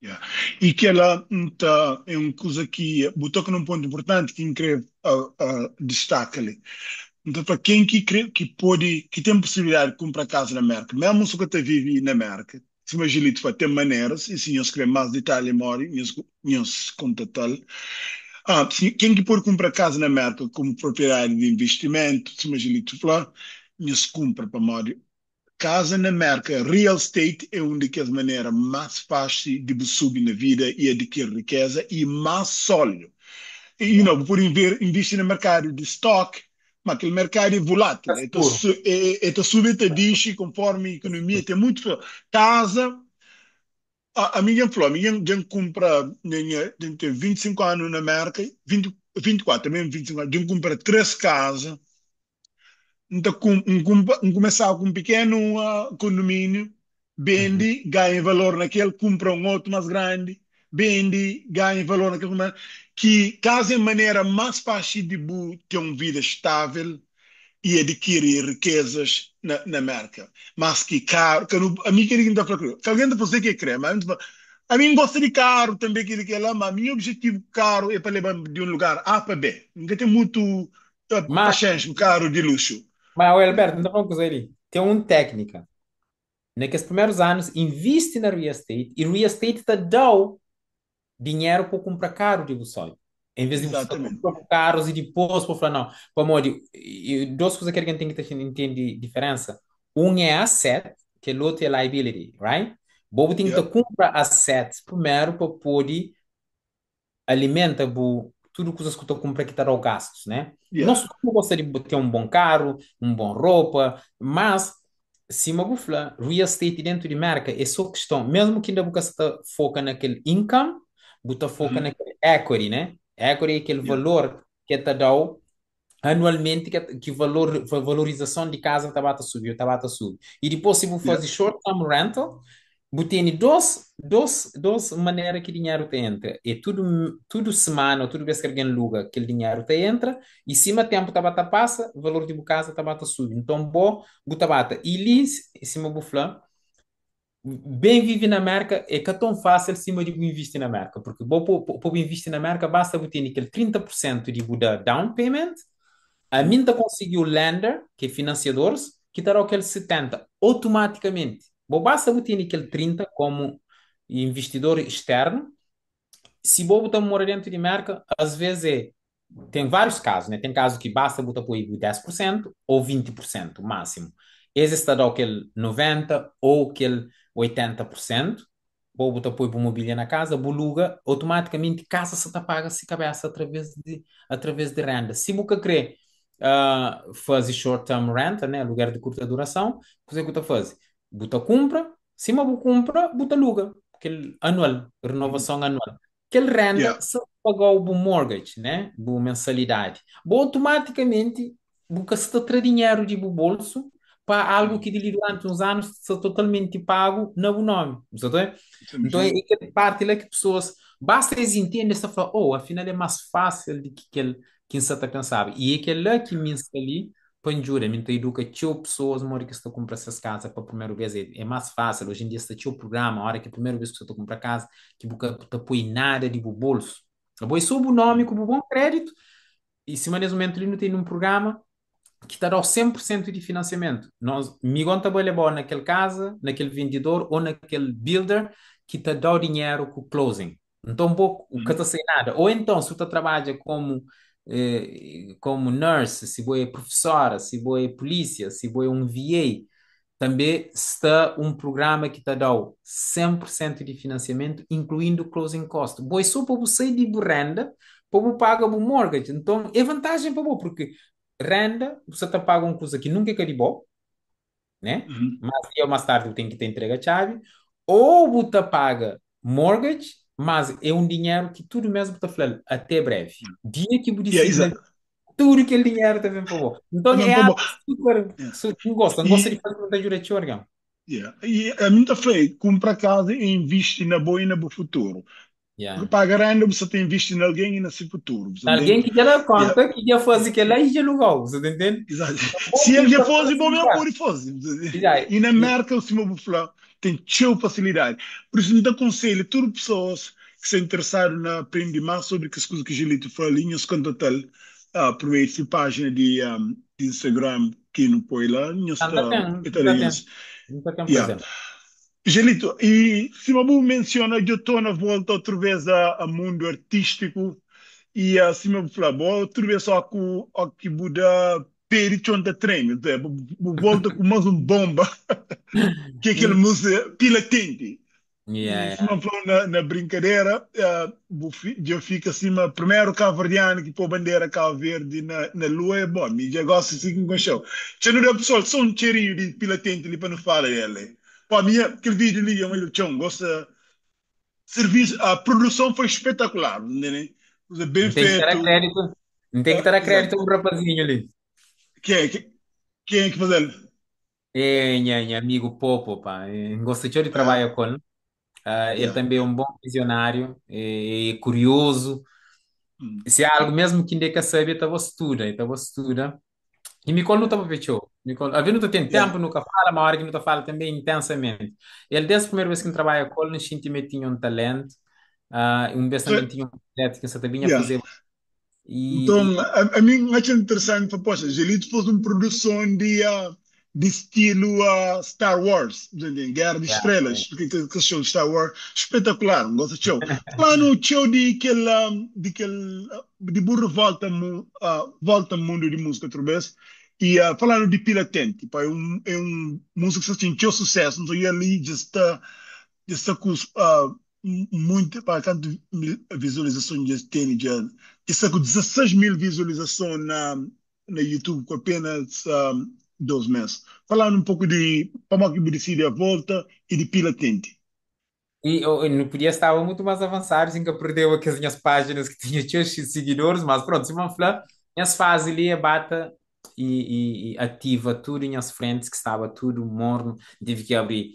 Yeah. E que ela tá, é uma coisa que botou num ponto importante que incrível destaca ali. Então, para quem que pode, que tem possibilidade de comprar casa na América, mesmo se você vive na América, se imagina que tem maneiras, e se eu escrever mais detalhes, mori, nós contatar. Quem que pode comprar casa na América como propriedade de investimento, se imagina que lá, nós compra para mori. Casa na América, real estate é uma das maneiras mais fáceis de subir na vida e adquirir riqueza e mais sólido. Por investir no mercado de stock, mas aquele mercado é volátil. Está Então, seguro. sube e diz conforme a economia tem muito. Casa, a minha falou, a minha gente compra, tem 25 anos na América, 20, 24, também 25 anos, gente compra três casas, então, começar com um pequeno condomínio, Uhum. vende, ganha valor naquele, compra um outro mais grande, vende, ganha valor naquele, que casa é maneira mais fácil de ter uma vida estável e adquirir riquezas na América. Mas que caro, a mim queria ainda falar, que alguém está fazendo que é creme, a mim gosta de carro também, que lá, mas meu objetivo caro é para levar de um lugar A para B. Não tem muito Mas, paciência com carro de luxo. o Alberto, não está falando coisa ali. Tem uma técnica. Naqueles primeiros anos, investe na real estate e real estate te dá dinheiro para comprar carro de você. Em vez de você Exatamente. comprar carros e depois para falar, não, para morrer. Duas coisas que a gente tem que entender diferença. Um é asset, que o outro é liability, right? Bobo tem que Yep. comprar assets primeiro para poder alimenta tudo que você compra que terá gastos, né? Yeah. Nós não gostaria de ter um bom carro, um bom roupa, mas se uma bufla real estate dentro de marca é só questão, mesmo que ainda você foca naquele income, você foca Mhm. naquele equity, né? Equity é aquele Yeah. valor que te dá anualmente que valorização de casa está a subir, está a subir. E depois se você Yeah. fazer short-term rental, você tem duas maneiras que o dinheiro te entra. É tudo semana, ou tudo vez que alguém aluga, aquele dinheiro te entra, e cima tempo tabata passa, o valor de uma casa tabata sube. Então, bom, tabata. E ali, em cima do flan, bem viver na América é que é tão fácil cima de investir na América, porque bom, para investir na América, basta você ter aquele 30% de Buda down payment, a Mhm. minta conseguiu lender, que é financiadores, que terá aquele 70 automaticamente. Bom, basta você ter aquele 30 como investidor externo. Se você está morar dentro de marca, às vezes tem vários casos, né? Tem casos que basta você pôr 10% ou 20% máximo. Esse está dando aquele 90% ou aquele 80%. Ou você põe para mobília na casa, boluga, automaticamente casa se está paga se cabeça através de renda. Se você querer fazer short-term rent, né? Lugar de curta duração, o que você faz? Você compra, se você compra, você aluga, aquele anual, Mhm. renovação anual. Aquele renda Yeah. se pagar o mortgage, né? Boa mensalidade. Bom, automaticamente, você está trazendo dinheiro de bolso para algo Mhm. que dele durante uns anos está totalmente pago no nome. Sabe? Então, é Entendi. que parte lá que pessoas, basta eles entenderem, você fala, oh, afinal é mais fácil do que aquele que você está pensando. E é aquele lá que me ali, panjura, me educa, tio pessoas, uma hora que você está comprando essas casas para a primeira vez, é mais fácil. Hoje em dia, você tinha o programa, a hora que a primeira vez que você está comprando casa, que você não põe nada de bolso. Depois sobe o nome Mhm. com o bom crédito, e se mais ou menos ele não tem um programa, que te dá o 100% de financiamento. Nós, Migon trabalha bom naquele casa, naquele vendedor ou naquele builder que te dá o dinheiro com o closing. Então, pouco, o que Mhm. te sei nada. Ou então, se tu trabalha como nurse, se você é professora, se você é polícia, se você é um VA, também está um programa que te dá o 100% de financiamento, incluindo o closing cost. Pois só para você de renda, para você pagar o mortgage. Então, é vantagem para você, porque renda, você está paga uma coisa que nunca é bom, né? Mhm. Mas dia ou mais tarde tem que te entregar a chave. Ou você paga mortgage, mas é um dinheiro que tudo mesmo está falando, até breve. Dia que você Yeah, decide na vida, tudo aquele dinheiro também para bom. Então Também é para bom. algo super, Yeah. não gosta de E, fazer muita jura de orgão. yeah. E a mim está feio, compra casa e investe na boa e no futuro. Porque Yeah. pagar ainda você tem visto em alguém e no seu futuro, você entende? Alguém que já dá Yeah. conta que já faz aquilo lá e já não vai, você tá entende? Exato. Bom Se que ele já para fosse, bom mesmo facilitar. por ele fosse. E já, E na América, o Simão Buflão tem teu facilidade. Por isso, me aconselho a todas as pessoas que se interessaram na aprender mais sobre as coisas que a Gelito falou ali, nos contatar por meio de página de Instagram, que não põe lá, nos ainda tem, italianos. ainda tem Yeah. presente. Gelito, e se Mabu menciona, eu estou na volta outra vez a mundo artístico e assim me fala, bom, outra vez só que Buda perichonta treino, volta com mais um bomba, que é aquela música pila quente. E Yeah, se me fala na brincadeira, eu fico assim, primeiro cabo-verdiano que pôr bandeira cabo verde na lua é bom, e já gosto assim com o show. Se não der pessoal, só um cheirinho de pila quente ali para não falar ele. Pô, a minha, aquele vídeo ali, é um ilusião, gosta, serviço, a produção foi espetacular, né? Bem não tem que dar a feito, crédito, não tem que dar a crédito exato. ao rapazinho ali. Quem é, quem é que faz ele? É, minha amigo Popo, pá. Gosto de Ah, trabalhar com ele. Ele yeah. também é um bom visionário, é curioso. Mm. Se há algo mesmo que ainda quer saber, estava estuda. E Nicole não estava fechou. Nicole, a vida não tem Yeah. tempo, nunca fala, uma hora que nunca fala também intensamente. Ele, desde a primeira vez que trabalha com ele, nós sentimos tinha um talento, um vez So, também tinha um projeto que você também yeah. fazer. E, Então, a mim acho interessante, proposta. Se ele fosse uma produção de estilo Star Wars, entende? Guerra de yeah, Estrelas, que show de Star Wars, espetacular, um gosto de show. Lá no show de burro volta, volta ao mundo de música outra vez, e falando de Pila Tente, pá, é um músico que sentiu sucesso, então ele ali já está com muito, para quanto visualizações já tem, já está com 16 mil visualizações na YouTube com apenas 2 meses. Falando um pouco de como que decide a volta e de Pila Tente. eu não podia estar muito mais avançado, assim que eu perdeu aqui as minhas páginas que tinha tinha seguidores, mas pronto, se vamos falar, minhas fases ali, a bata e ativa tudo em as frentes, que estava tudo morno, tive que abrir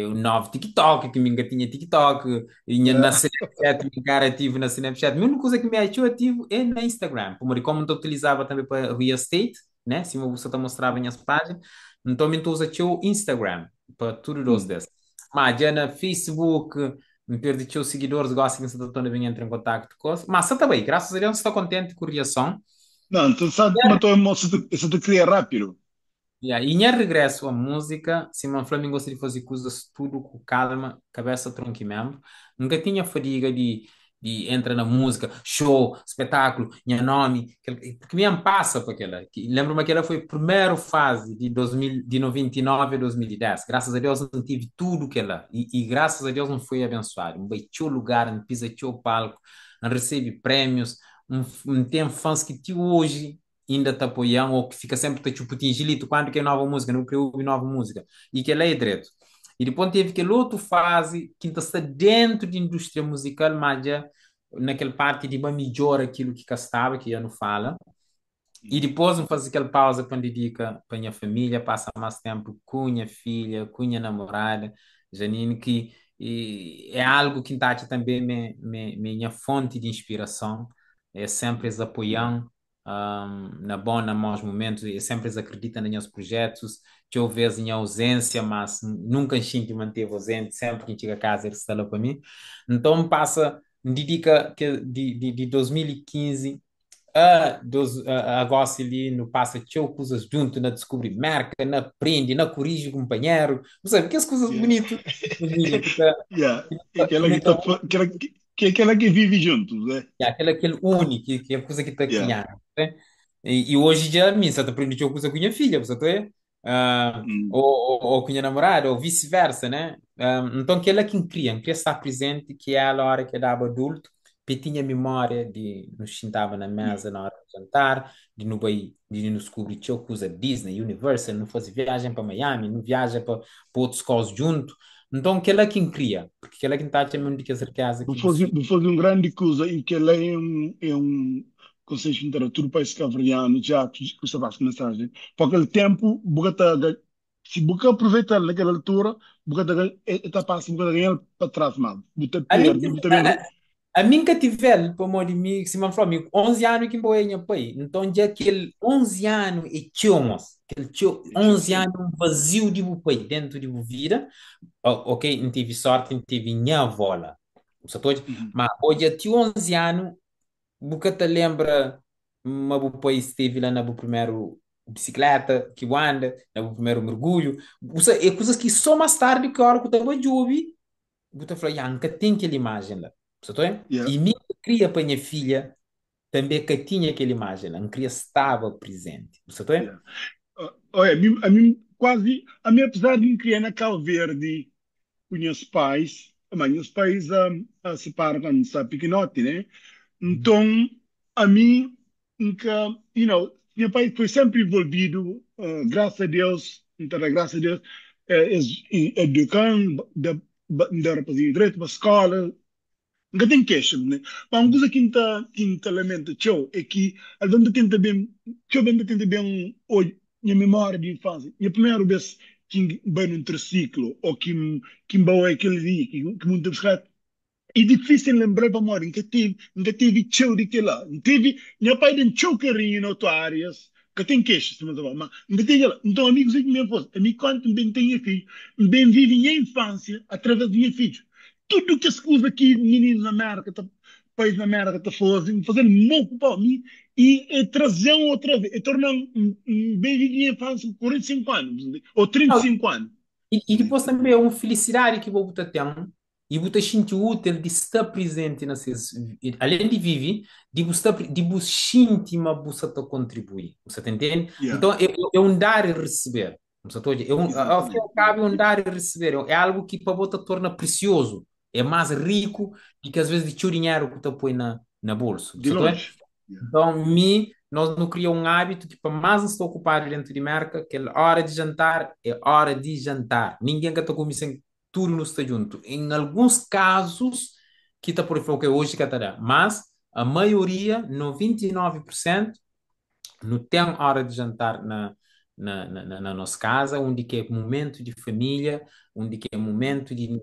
o novo TikTok, que me tinha TikTok, e na Yeah. Snapchat, me cara ativo na Snapchat, a única coisa que me achou ativo é na Instagram, como eu utilizava também para real estate, né, se você está mostrando minhas páginas, então eu estou o Instagram, para tudo os Hum. desses. Mas já na Facebook, me perdi os seus seguidores, gostam que você está bem entrar em contato com você. Mas você está bem, graças a Deus, estou contente com a reação. Não, então sabe como eu estou a criar rápido. Yeah. E em regresso à música, Simão Flamengo gostaria de fazer coisas tudo com calma, cabeça, tronco e membro. Nunca tinha fadiga de entrar na música, show, espetáculo, minha nome, porque me passa para aquela. Lembro-me que aquela foi a primeira fase de 2000, de 99 a 2010. Graças a Deus não tive tudo aquela. E graças a Deus não fui abençoado. Um beijo lugar, um pisou palco, um recebe prêmios, tem fãs que até hoje ainda te apoiam ou que fica sempre te tipo tingilito quando que é nova música, não queria ouvir nova música e que ela é direto. E depois teve aquela outra fase que ainda está dentro da indústria musical, mas já naquela parte de uma melhor aquilo que cá estava, que já não fala. E depois não faz aquela pausa para dedicar para a minha família, passa mais tempo com a minha filha, com a minha namorada, Janine, que é algo que está também minha fonte de inspiração. É sempre eles apoiam na bom, na maus momentos, e sempre eles acreditam nos meus projetos. Que eu vejo em ausência, mas nunca sinto manteve ausente, sempre que chega a casa eles estão lá para mim. Então passa, me dedica de 2015 agora ali no passa tchau coisas junto na descobrir marca, na aprende, na corrige o companheiro, não sabe, que as coisas Yeah. bonitas, família, que tá, Yeah. que tá, Aquela que, tá, aquela que vive juntos, né? aquele único, que é a coisa que está Yeah. criando, né? E hoje já mim, você está aprendendo uma coisa com a minha filha, você tá, Mm. ou com a minha namorada, ou vice-versa, né? Então, aquela que cria estar presente, que é a hora que dava adulto, que tinha memória de nos sentava na Yeah. mesa na hora de jantar, de nos descobrir tinha coisa Disney, Universal, não fosse viagem para Miami, não viaja para outros coisas junto. Então, aquela que cria, porque aquela que está também de que certeza que você Vou fazer uma grande coisa e que ela é um consegues juntar tudo para esse cavaliano, já que você faz mensagem. Porque aquele tempo, se você aproveitar naquela altura, você está passando, você ganha para trás, mano. Você A mim, perde, você bem. a mim que tiver, para modo de mim, se me falar, 11 anos que boa em pai. Então, já aquele 11 anos e tchomos, aquele 11 anos um vazio de meu pai dentro de minha vida, ok, não tive sorte, não tive minha avó lá. Uhum. Mas hoje, até 11 anos, você te lembra, mas o pai esteve lá na minha primeira bicicleta, que anda, na meu primeiro mergulho. É coisas que só mais tarde, que a hora que eu estava jovem, você falou, Yanka, tem aquela imagem lá. Você tá? Yeah, E minha queria para minha filha também que tinha aquela imagem lá, não queria estava presente. Você tá? yeah. Olha, a mim, apesar de me criar na Cabo Verde, conheço pais, mas os pais a separam quando está pequenote, né? Então, a mim, nunca, meu pai foi sempre envolvido, graças a Deus, então, graças a Deus, educando, dar para direito para a escola, nunca tem queixa, né? Mas uma coisa que lamenta, tchau, é que, ainda tenta bem, tchau, ainda tenta bem, hoje, minha memória de infância, minha primeira vez que bem num triciclo, ou que me aquele dia, que muito bicicleta, é difícil lembrar para morrer, nunca tive show daquele lá. Não tive, meu pai tem show carinho na tua áreas, que tem queixas, mas nunca tive lá. Então, amigos, é que me fosse, a mim, quando também tenho filho, bem vive minha infância através de minha filho. Tudo que se usa aqui, meninos na América, país na América, tá fazendo muito para mim, e trazer outra vez, e tornar bem vive minha infância com 45 anos, ou 35 anos. E depois também é uma felicidade que você tem e você sente útil de estar presente nessas, além de viver, de você de você sentir uma você está contribuir, você tá entende? Yeah, Então é um dar e receber, você tá, ao fim e exatamente. ao Yeah, cabo é um dar e receber, é algo que para você torna precioso, é mais rico do que às vezes de teu dinheiro que você põe na bolsa, de você tá? longe. Yeah. Então, nós não criamos um hábito que, para mais não estou ocupado dentro de marca, que é hora de jantar, é hora de jantar. Ninguém que está começando tudo no está junto. Em alguns casos, que está por foco hoje que está, mas a maioria, 99%, não tem hora de jantar na nossa casa, onde que é momento de família, onde que é momento de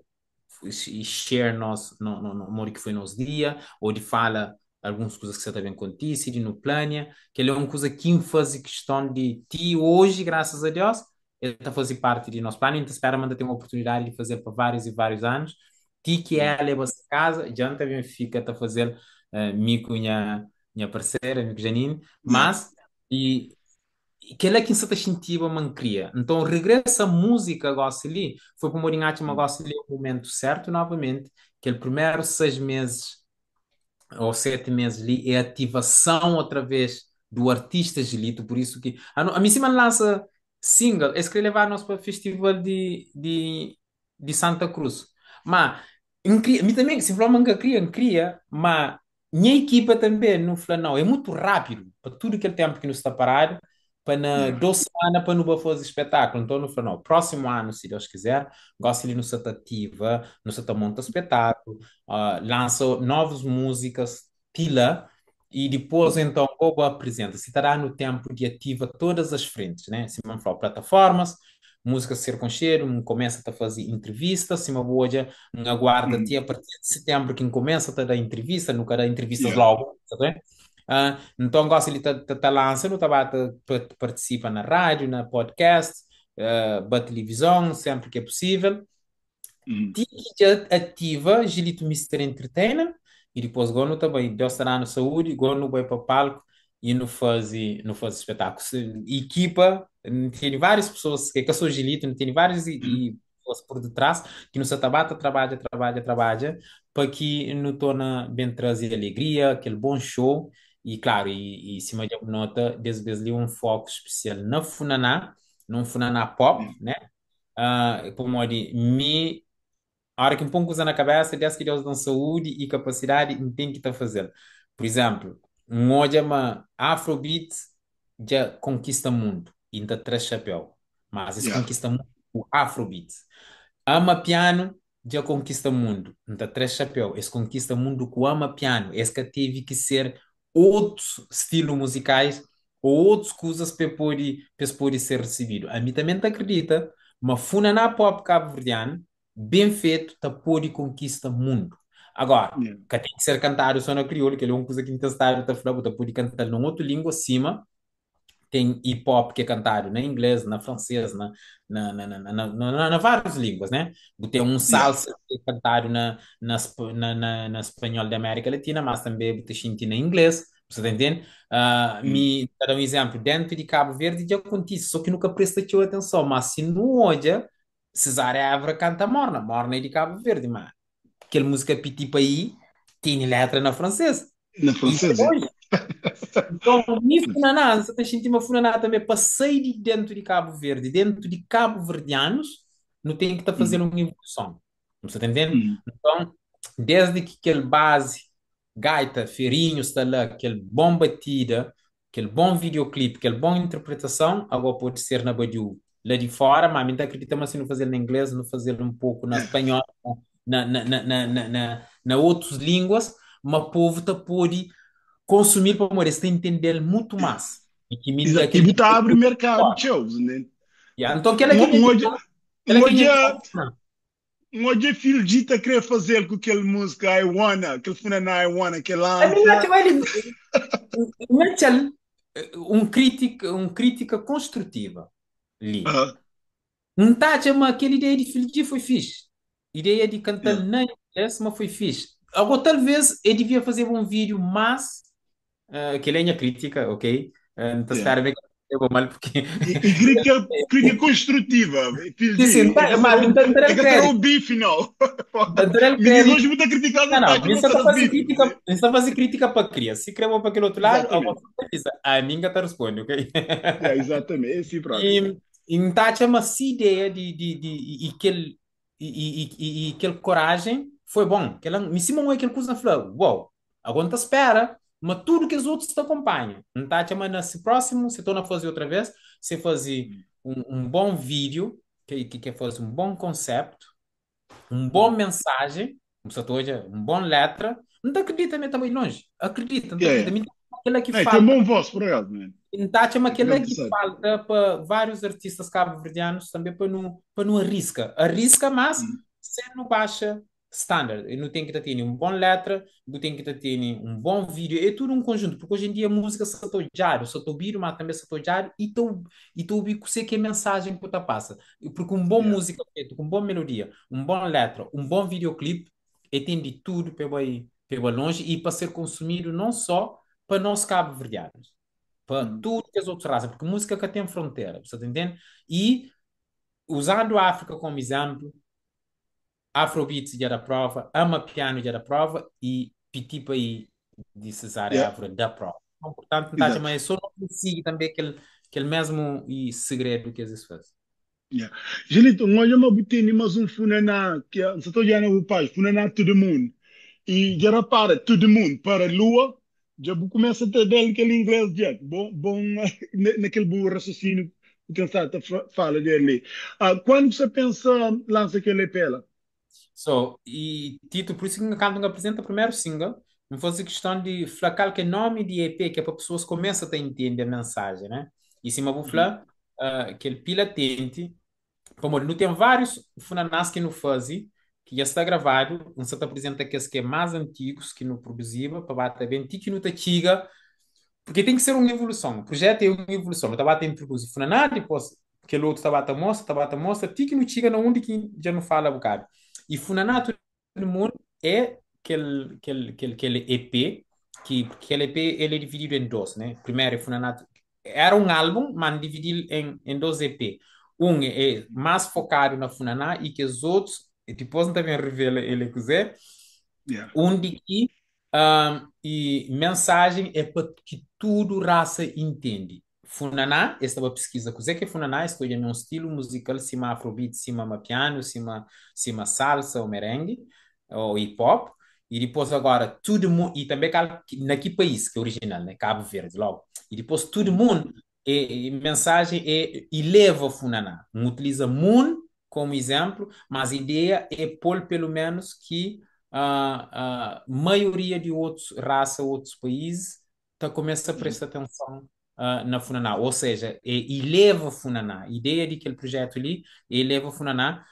share no que foi nosso dia, ou de fala algumas coisas que você também acontece, de no plano, que ele é uma coisa que faz questão de ti hoje, graças a Deus, ele está a fazer parte de nosso plano, então espera ainda ter uma oportunidade de fazer para vários e vários anos. Ti que Yeah. é leva-se a casa, já também fica a fazer mico minha parceira, mico Janine, Yeah. mas e que ele é que se incentiva a mancria. Então, regressa a música gosta ali, foi para o Mourinho mas Mm. gosta ali o momento certo novamente, que ele primeiro 6 meses ou 7 meses ali é ativação outra vez do artista Gilito, por isso que a mim cima lança single, esse que levar nós para o festival de Santa Cruz. Mas, mim também, se falar manga cria, mas minha equipa também não fala não, é muito rápido, para tudo aquele tempo que nos está parado, para na Yeah. 2 semanas para não fazer espetáculo, então não fala não, próximo ano, se Deus quiser, gosto de nos ativa, nos monta espetáculo, lança novas músicas, tila, e depois Mm. então Gogo apresenta. Se estará no tempo de ativa todas as frentes, né? Se não for plataformas, música ser com cheiro, começa a fazer entrevistas, se uma boa aguarda-te Mm. a partir de setembro que começa a dar entrevista, nunca dá entrevistas Yeah. logo, sabe? Então gosta de estar lançando, participa na rádio, na podcast, na televisão, sempre que é possível. Mm. Tica ativa, Gilito Mister Entertainer, e depois Gono também, Deus estará na saúde, Gono vai para o palco e não faz espetáculos. Equipa, tem várias pessoas, que eu sou Gilito, tem várias Mm. e pessoas por detrás, que no Satabata trabalha, para que não torna bem trazer alegria, aquele bom show, e claro, e cima de nota, desde ali um foco especial na Funaná, num Funaná Pop, Yeah. né? Como de me a hora que me põe coisa na cabeça, Deus que Deus dá saúde e capacidade, e tem que estar fazendo. Por exemplo, um hoje uma Afrobeat já conquista o mundo, ainda traz chapéu, mas esse Yeah. conquista muito o Afrobeat. Ama piano, já conquista o mundo, ainda traz chapéu, esse conquista o mundo com ama piano, esse que teve que ser outros estilos musicais ou outras coisas para poder ser recebido. A mim também te acredita, mas funaná pop cabo-verdiano, bem feito, tá pode conquista mundo. Agora, Yeah. que tem que ser cantado só na crioulo, que é uma coisa que não está tá falando, tá pode cantar numa outra língua acima, tem hip hop que é cantado na inglês, na francês, na várias línguas, né? Tem um Yeah. salsa que é cantado na espanhol da América Latina, mas também tem gente na inglês, você tá entendendo? Mm. Me dar um exemplo, dentro de Cabo Verde já acontece, só que nunca presta atenção, mas se não olha, Cesária Évora canta Morna, Morna é de Cabo Verde, mas aquela música Piti Paí tem letra na francês. Na E francesa. então, me funaná, você tem sentido uma funaná também, passei de dentro de Cabo Verde, dentro de cabo-verdianos, não tem que estar Mm. fazendo uma evolução. Você está entendendo? Mm. Então, desde que aquele base, gaita, feirinho, está lá, aquele bom batida, aquele bom videoclipe, aquele bom interpretação, agora pode ser na Badiu, lá de fora, mas ainda acreditamos assim, não fazer em inglês, não fazer um pouco na Yeah. espanhol, na outras línguas, mas o povo está pode consumir para morrer, você tem que entender muito Yeah. mais. E que me Exato. E acredita botar abre que mercado, tchau, né? yeah. Então, Um aquela que hoje, é um hoje filho dita querer fazer com aquele música I Wanna, aquele funaná I Wanna, que a mim lança. mete ali crítica construtiva ali. Ah, Não tá, chama aquela ideia de filho de foi fixe. Ideia de cantar yeah. na inglês, mas foi fixe. Agora, talvez eu devia fazer um vídeo, mas que ele é minha crítica, ok? Não está a Yeah. esperar bem que eu vou mal porque E crítica construtiva, filho sim, sim, de, tá, mas não é tem que será o crédito. bife, não. Dar Me diz crédito. hoje muita criticada, Não, tá não, aqui, isso mas está a será o fazer bife, crítica, né? isso está a fazer crítica para criança. Se quer para aquele outro lado, agora Exatamente. a minha te responde, ok? Yeah, exatamente, é assim próprio. E então chama essa ideia de e aquele coragem foi bom. Aquela, me cima é aquele coisa na flor. Uau, agora te espera, mas tudo que os outros te acompanham. Então chama nesse próximo, se torna a fazer outra vez, se fazer um bom vídeo, que faz um bom conceito, um bom Mm. mensagem, como se hoje, um bom letra, não te acredita mesmo também longe. Acredita, não te Yeah, acredita. yeah. Aquela que Não, tem um falta. bom voz, por acaso, né? Então, chama Por aquela acaso, que sabe. falta para vários artistas cabo-verdianos também para não arrisca. Arrisca, mas Mm. se não baixa standard. E não tem que ter um bom letra, não tem que ter um bom vídeo. É tudo um conjunto, porque hoje em dia a música só estou diário, só estou ouvindo, mas também só estou diário e estou ouvindo que sei que é mensagem que está passa. Porque um bom Yeah. música feito, com uma boa melodia, um bom letra, um bom videoclipe, e tem de tudo para longe e para ser consumido não só para nós cabo-verdianos para Mm. tudo que as outras raças, porque música que tem fronteira, você está entendendo? E usando a África como exemplo, Afrobeats já da prova, Amapiano já da prova e Pitipa aí de Cesária Yeah. Évora da prova. Então, portanto, não está Exato. mas só não consigo também aquele mesmo e segredo que eles fazem. Yeah. Jelito, ngoja mabutini mas um funana que se tô já no pai, funana to the moon. E já para to the moon, para a lua, já começa a ter dele aquele inglês já. Bom naquele bom raciocínio que ele está fala dele. Quando você pensa lança aquele EP lá? So, e Tito, por isso que quando apresenta o primeiro single, não fosse questão de falar que é nome de EP, que é para pessoas começam a entender a mensagem, né? E se eu vou Uhum. falar, que ele pila tente, como não tem vários funanás que não fazem, que já está gravado, não se apresenta aqueles que é mais antigos, que não produziva, para bater bem, que não te chega, porque tem que ser uma evolução. O projeto é uma evolução. Eu estava a introduzir funaná, depois aquele outro estava a mostra, que não chega onde que já não fala um bocado. E funaná, todo mundo é aquele EP, que aquele EP ele é dividido em dois, né? Primeiro, funaná era um álbum, mas dividido em dois EP. Um é mais focado na funaná e que os outros, e depois também revela ele quiser, Yeah. onde que e mensagem é para que tudo raça entende. Funaná, esta é uma pesquisa que é Funaná, estou é um estilo musical, cima afrobeat, cima piano, cima salsa ou merengue, ou hip hop, e depois agora todo mundo, e também naqui país que é original, né, Cabo Verde, logo, e depois todo Uhum. mundo, mensagem é, eleva Funaná, não utiliza Moon como exemplo, mas a ideia é pôr pelo menos que a maioria de outros raças, outros países, tá começa a prestar atenção na Funaná, ou seja, eleva a Funaná. A ideia de aquele projeto ali, eleva a Funaná.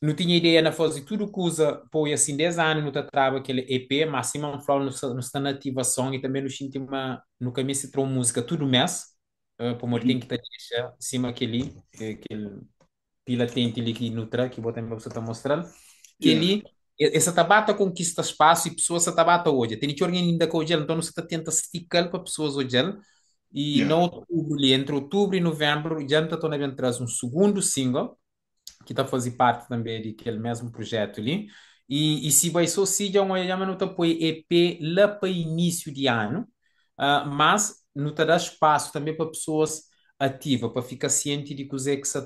Não tinha ideia na fazer tudo que usa, pô, assim, 10 anos, não trava aquele EP, mas sim, não falo no está na ativação e também no uma no caminho se trouxe música, tudo mês, como tem que estar deixa, cima aquele pila tente ali que no track, que vou também você está mostrando, que Yeah, ali, essa tabata conquista espaço e pessoas essa tabata hoje, tem que alguém ainda com o gel, então você está tenta esticar para pessoas o gel, e no yeah, outubro, ali, entre outubro e novembro, já está também traz um segundo single, que está a fazer parte também daquele mesmo projeto ali. E se vai só se já uma não está põe EP lá para início de ano, mas não está dá espaço também para pessoas ativas, para ficar ciente de que se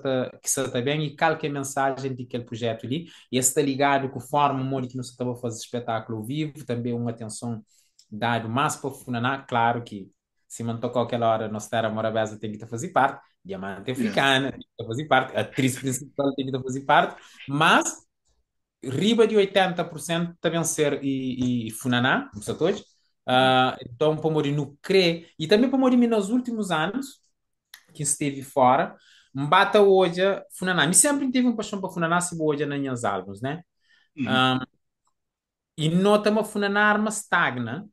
está bem e qualquer mensagem daquele projeto ali. E esse está ligado com a forma como que nós estamos a fazer espetáculo ao vivo, também uma atenção dado mais para Funaná, claro que se não tocar aquela hora, nós terra Morabeza tem que fazer parte, Diamante yeah. Africana tem que fazer parte, a atriz principal tem que fazer parte, mas riba de 80% também ser e Funaná, não sei todos. Então, para morrer no CRE, e também para morrer nos últimos anos, que esteve fora, mbata hoje, Funaná. Me sempre tive uma paixão para Funaná, se hoje nas minhas álbuns, né? Mhm. Ah, e nota-me Funaná arma stagna,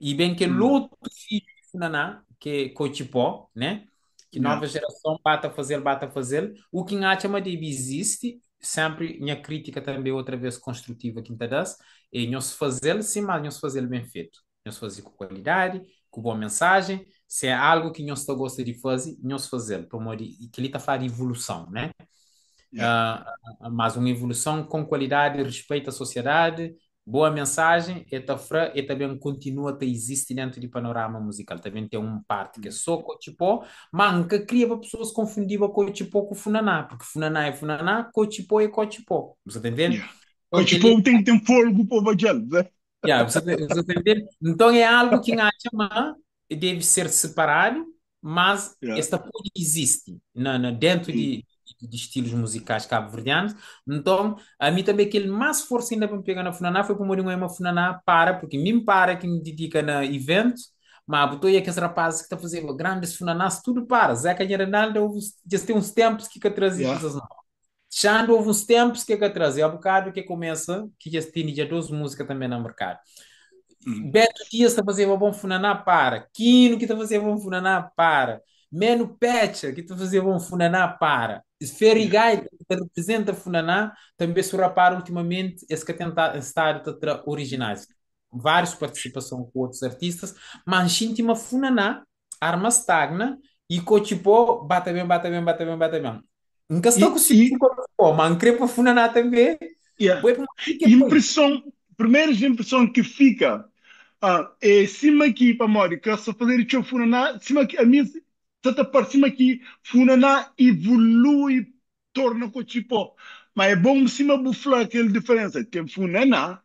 e bem que Mm. outro filho de Funaná, que é Cochipó, né? Que Yeah. nova geração bata a fazer. O que acha mas deve existe, sempre minha crítica também outra vez construtiva que das, é não se fazer, sim, mas não se fazer bem feito. Não se fazer com qualidade, com boa mensagem. Se é algo que não se gosta de fazer, não se fazer. E que ele está a fazer evolução, né? Yeah. ah, mas uma evolução com qualidade, respeito à sociedade, boa mensagem, e também continua a existir dentro do panorama musical. Também tem uma parte que é Mm. só Cochipó, mas nunca cria para pessoas confundir Cochipó com Funaná, porque Funaná é Funaná, Cochipó é Cochipó. Você está entendendo? Yeah. Então, Coach Paul tem que ter fogo para o Bajel, né? yeah, você tá entendendo? Então é algo que acha que deve ser separado, mas Yeah. esta coisa existe dentro Mm. de estilos musicais cabo-verdianos. Então, a mim também aquele mais força ainda para me pegar na Funaná foi para morrer uma Funaná para, porque me para que me dedica na evento, mas botou aí aqueles rapazes que estão fazendo grandes Funanás, tudo para. Zeca Ronaldo, já tem uns tempos que trazia Yeah. coisas novas. Já houve uns tempos que trazia, há bocado que começa, que já tem já duas músicas também no mercado. Mm. Beto Dias está fazendo bom funaná para. Quino que está fazendo bom funaná para. Meno Pecha que está fazendo bom funaná para. Yeah. Ferrigai que representa funaná também se rapar ultimamente esse que tenta estar originais. Várias participações com outros artistas, mas íntima funaná, arma stagna e cochipó bata bem, bata bem, bata bem, bata bem. Nunca estou com o E, cochipó, mas crepa funaná também. yeah. Foi para que foi. Impressão, primeira impressão que fica é cima aqui para Mori, que eu só fazer isso Funaná, cima aqui, a minha tanta parte cima aqui, Funaná evolui, torna Cochipó. Mas é bom cima buflar aquela diferença. Tem Funaná,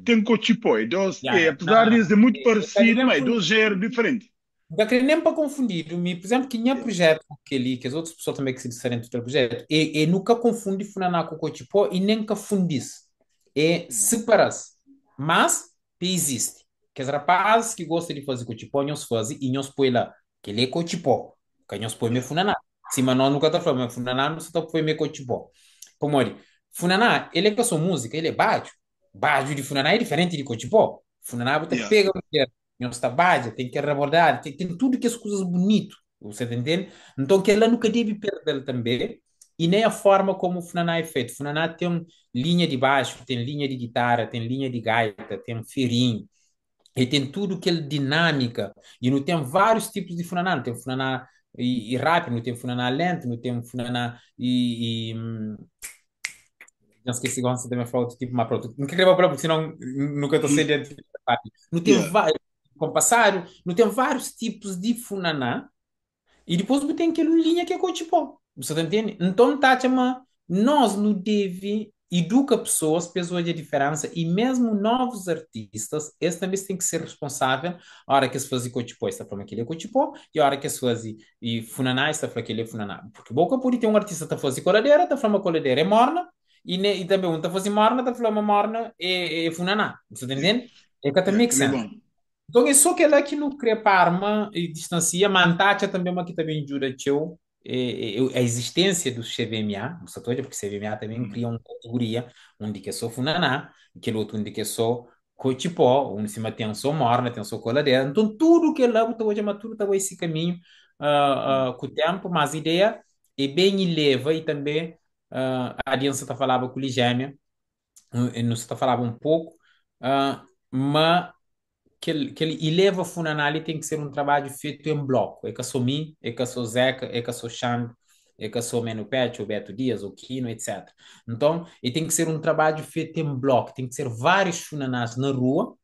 tem Cochipó. E dois, Já, já. Não, apesar de ser muito eu quero parecido, nem mas confundir. dois já eram diferentes. Eu quero nem para confundir. Por exemplo, que tinha Yeah. projeto que ali, que as outras pessoas também que se disserem do projeto, e nunca confunde Funaná com Cochipó e nem confundisse. É separar-se. Mas, existe. Que os rapazes que gostam de fazer Cochipó, não se fazem e não se põe lá. Que ele é Cochipó. Que não se põe me Yeah. Funaná. Se mas não nunca está falando, mas Funaná não se está põe me Cochipó. Como olha, Funaná, ele é com a sua música, ele é baixo. Baixo de Funaná é diferente de Cochipó. Funaná, você Yeah. pega não está baixa, tem que abordar, tem tudo que as coisas bonitas, você entende? Então que ela nunca deve perder também, e nem a forma como o Funaná é feito. O Funaná tem linha de baixo, tem linha de guitarra, tem linha de gaita, tem feirinho, e tem tudo que é dinâmica, e não tem vários tipos de Funaná, não tem Funaná e rápido, não tem Funaná lento, não tem Funaná não esqueci agora você também falou outro tipo, mas pronto. Não quero gravar para porque senão nunca estou sendo identificado. Não tem Yeah. vários, compassário, não tem vários tipos de funaná e depois tem aquele linha que é coachipó. Você tá entende? Então, tá, chama, nós não deve educar pessoas a diferença e mesmo novos artistas, eles também têm que ser responsáveis a hora que se faz coachipó, está falando que ele é coachipó, e a hora que se faz e funaná, está falando que ele é funaná. Porque boca pode ter um artista que está fazendo coladeira, está falando que a coladeira é morna, e também um está fazendo morna, está falando morna é funaná. Você tá Yeah. entendendo? É que Yeah. também que Aquilo é sense. bom. Então, é só que ela que não cria parma e distancia, mantacha também uma que também ajuda teu a existência do CVMA, não sei porque CVMA também cria uma categoria onde que é só funaná, aquele outro onde que é só cochipó, onde se tem só morna, tem só coladeira. Então, tudo que lá está hoje, mas tudo está esse caminho com o tempo, mas a ideia é bem e leva e também a aliança está falava com o Ligêmea, não se está falava um pouco, mas que ele eleva a Funanali tem que ser um trabalho feito em bloco. É que sou mim, é que sou Zeca, é que sou Xando, é que sou Meno Pet, ou Beto Dias, ou Quino, etc. Então, e tem que ser um trabalho feito em bloco. Tem que ser vários Funanás na rua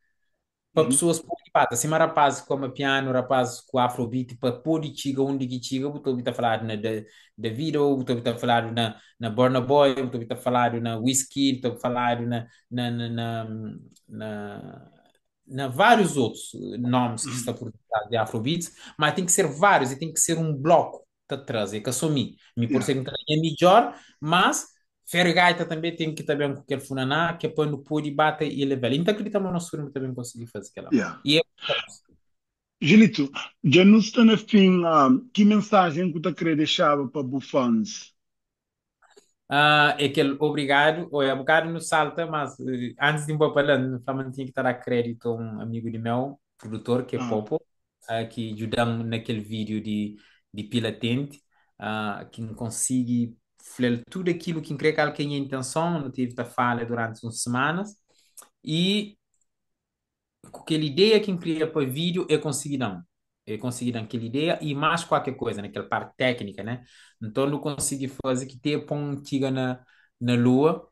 para Uhum. pessoas participarem. Assim, rapazes com piano, rapazes com afrobeat, para pôr de chiga, onde que chiga, estou a falar na da Video, estou a falar na Burna Boy, estou a falar na Wizkid, estou a falar na vários outros nomes que está Uhum. por trás de Afrobeats, mas tem que ser vários e tem que ser um bloco de trás, é que assumir. Me por Yeah. ser um é melhor, mas Fergaita também tem que estar bem com aquele funaná, que é para no pôr e bate e levar. Então acreditamos no nosso filme também conseguir fazer aquela. Yeah. E é Gilito, já não está no fim, que mensagem que tu queria deixar para os fãs? é aquele obrigado, ou é um bocado no salta, mas antes de ir para lá, também tinha que estar a crédito a um amigo de meu, produtor, que é Ah, Popo, que ajudam naquele vídeo de Pila Tente, que não consigo falar tudo aquilo que creio que ele tinha intenção, não tive a fala durante umas semanas, e com aquela ideia que queria para vídeo, eu consegui não. Eu consegui dar aquela ideia e mais qualquer coisa, naquela parte técnica, né? Então, não consegui fazer que ter pontiga na lua.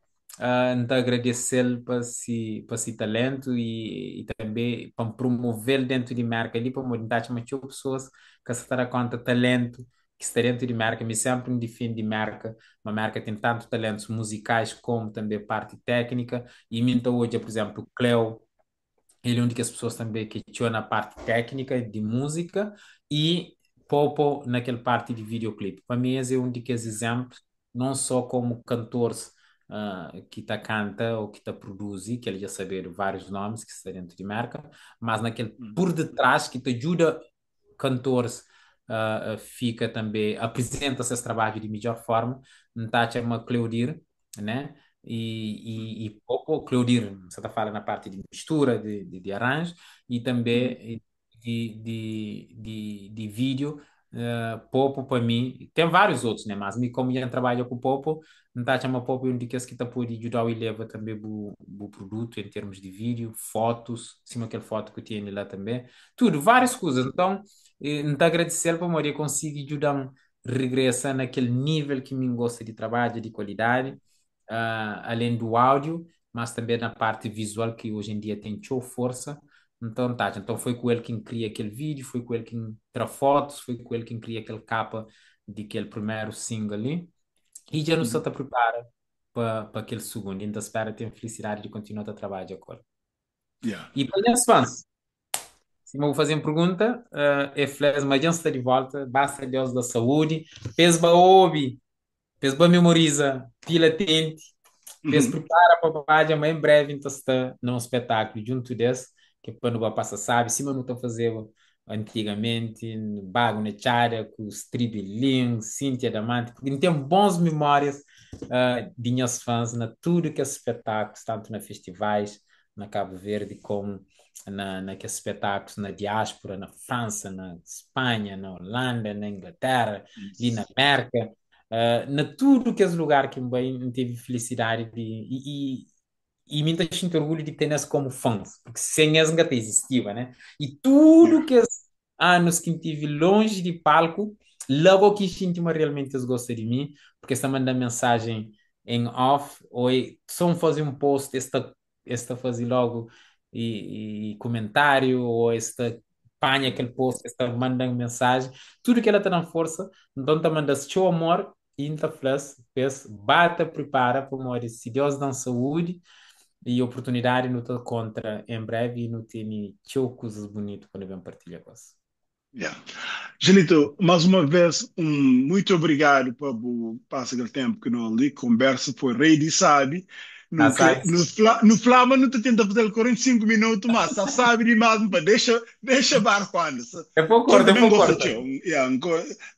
Então, agradecer para esse talento e também para promover dentro de marca ali, para mudar mais pessoas que se dará conta talento que está dentro de marca. Me sempre me defende de marca. Uma marca tem tanto talentos musicais como também parte técnica. E então hoje, por exemplo, o Cleo ele é um das pessoas também que atua na parte técnica de música e Popo naquela parte de videoclipe. Para mim, esse é um dos exemplos, não só como cantores que tá canta ou que tá produz, que ele já saber vários nomes que está dentro de marca, mas naquele uhum. por detrás que te ajuda cantores fica também, apresenta seus trabalhos de melhor forma, não está a uma Cleudir, né? E pouco Cleudir, você está falando na parte de mistura, de arranjo, e Uhum. também de vídeo, Popo para mim, tem vários outros, né? Mas me como já trabalho com Popo, não está a chamar Popo é um daqueles que está por ajudar e leva também o produto em termos de vídeo, fotos, cima aquela foto que eu tinha lá também, tudo, várias coisas. Então, não agradecer para Maria conseguir ajudar a regressar naquele nível que me gosta de trabalho, de qualidade, além do áudio, mas também na parte visual que hoje em dia tem show força. Então, tá, então foi com ele quem cria aquele vídeo, foi com ele quem tira fotos, foi com ele quem cria aquele capa de aquele primeiro single ali. E já não só Uhum. está preparado para aquele segundo, ainda espera ter a felicidade de continuar a trabalhar agora. Yeah. E para os fãs, se me vou fazer uma pergunta, é feliz, mas já está de volta, basta Deus da saúde, pesba ouve, pesba memoriza, pila tente, pes Uhum. prepara para a página, mas em breve então está num espetáculo junto desse, que quando vai passar sabe, se eu não estou fazendo antigamente, Bago Nechária, com os Tribilim, Cíntia Damante, porque tem bons memórias de minhas fãs na tudo que é espetáculos, tanto na festivais, na Cabo Verde, como naqueles espetáculos na diáspora, na França, na Espanha, na Holanda, na Inglaterra, Dinamarca, na tudo que é lugar que bem tive felicidade de, e me sinto orgulho de ter nós como fãs, porque sem eles nunca existia, né? E Yeah. tudo que os anos que tive longe de palco, logo que sinto realmente eles gostam de mim, porque está mandando mensagem em off, ou só fazer um post, esta fazer logo e comentário, ou esta panha aquele post, esta manda mensagem, tudo que ela está na força, então está mandando show amor, e então feliz, bata, prepara para morrer, se Deus dá saúde, e oportunidade no te contra em breve e no tem coisas bonitas quando vem partilhar com você. Yeah. Gelito, mais uma vez, muito obrigado por passar aquele tempo que nós ali conversa, foi rei de sabe. Tá, Nunca, sai. no Flama não te tenta fazer 45 minutos, mas só sabe demais, pá, deixa barco anda. Eu Eu também vou gosto de cortar. teu, yeah,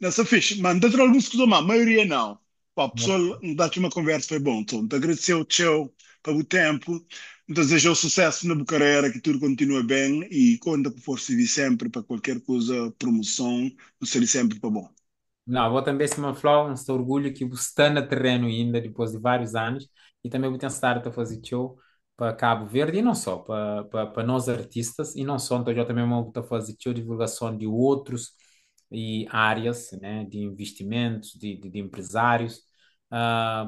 nessa fixe, mas dentro de alguns coisas, mas a maioria não. Pá, pessoal, dá-te uma conversa, foi bom, então, te agradecer o teu, pelo tempo, desejo sucesso na carreira, que tudo continue bem e conta por força de sempre para qualquer coisa, promoção, não sei sempre para bom. Não, vou também se me falar, um orgulho que você está na terreno ainda, depois de vários anos, e também vou tentar a fazer show para Cabo Verde, e não só, para nós artistas, e não só, então eu também vou a fazer show divulgação de outros e áreas, né, de investimentos, de empresários,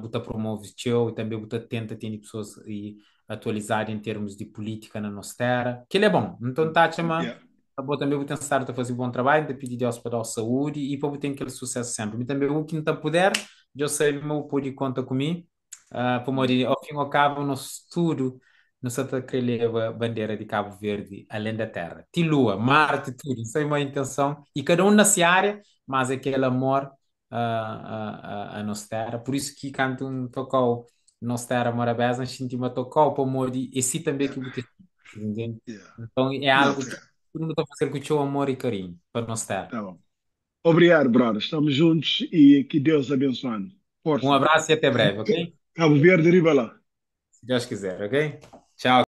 vou promover show e também vou tenta ter pessoas e atualizar em termos de política na nossa terra, que ele é bom, então tá, chama. Yeah, Eu também vou tentar a fazer um bom trabalho, de pedir Deus para dar saúde e para ter aquele sucesso sempre. E também o que não puder, eu sei que meu pode conta comigo, para morir ao fim e ao cabo, no futuro, no Santa Creleva, bandeira de Cabo Verde, além da terra. Tem lua, Marte, tudo, isso é uma intenção. E cada um na sua área, mas aquele amor a nossa terra. Por isso que canto um tocou nossa terra morabeza, sentimos tocou para morir, e se também yeah, que eu vou ter. Entende? yeah. Então é Não, algo tá, que todo mundo está a fazer com o seu amor e carinho para nós estar. tá bom. Obrigado, brother. Estamos juntos e que Deus abençoe. Um Força. abraço e até breve, ok? Cabo Verde, riba lá. Se Deus quiser, ok? Tchau.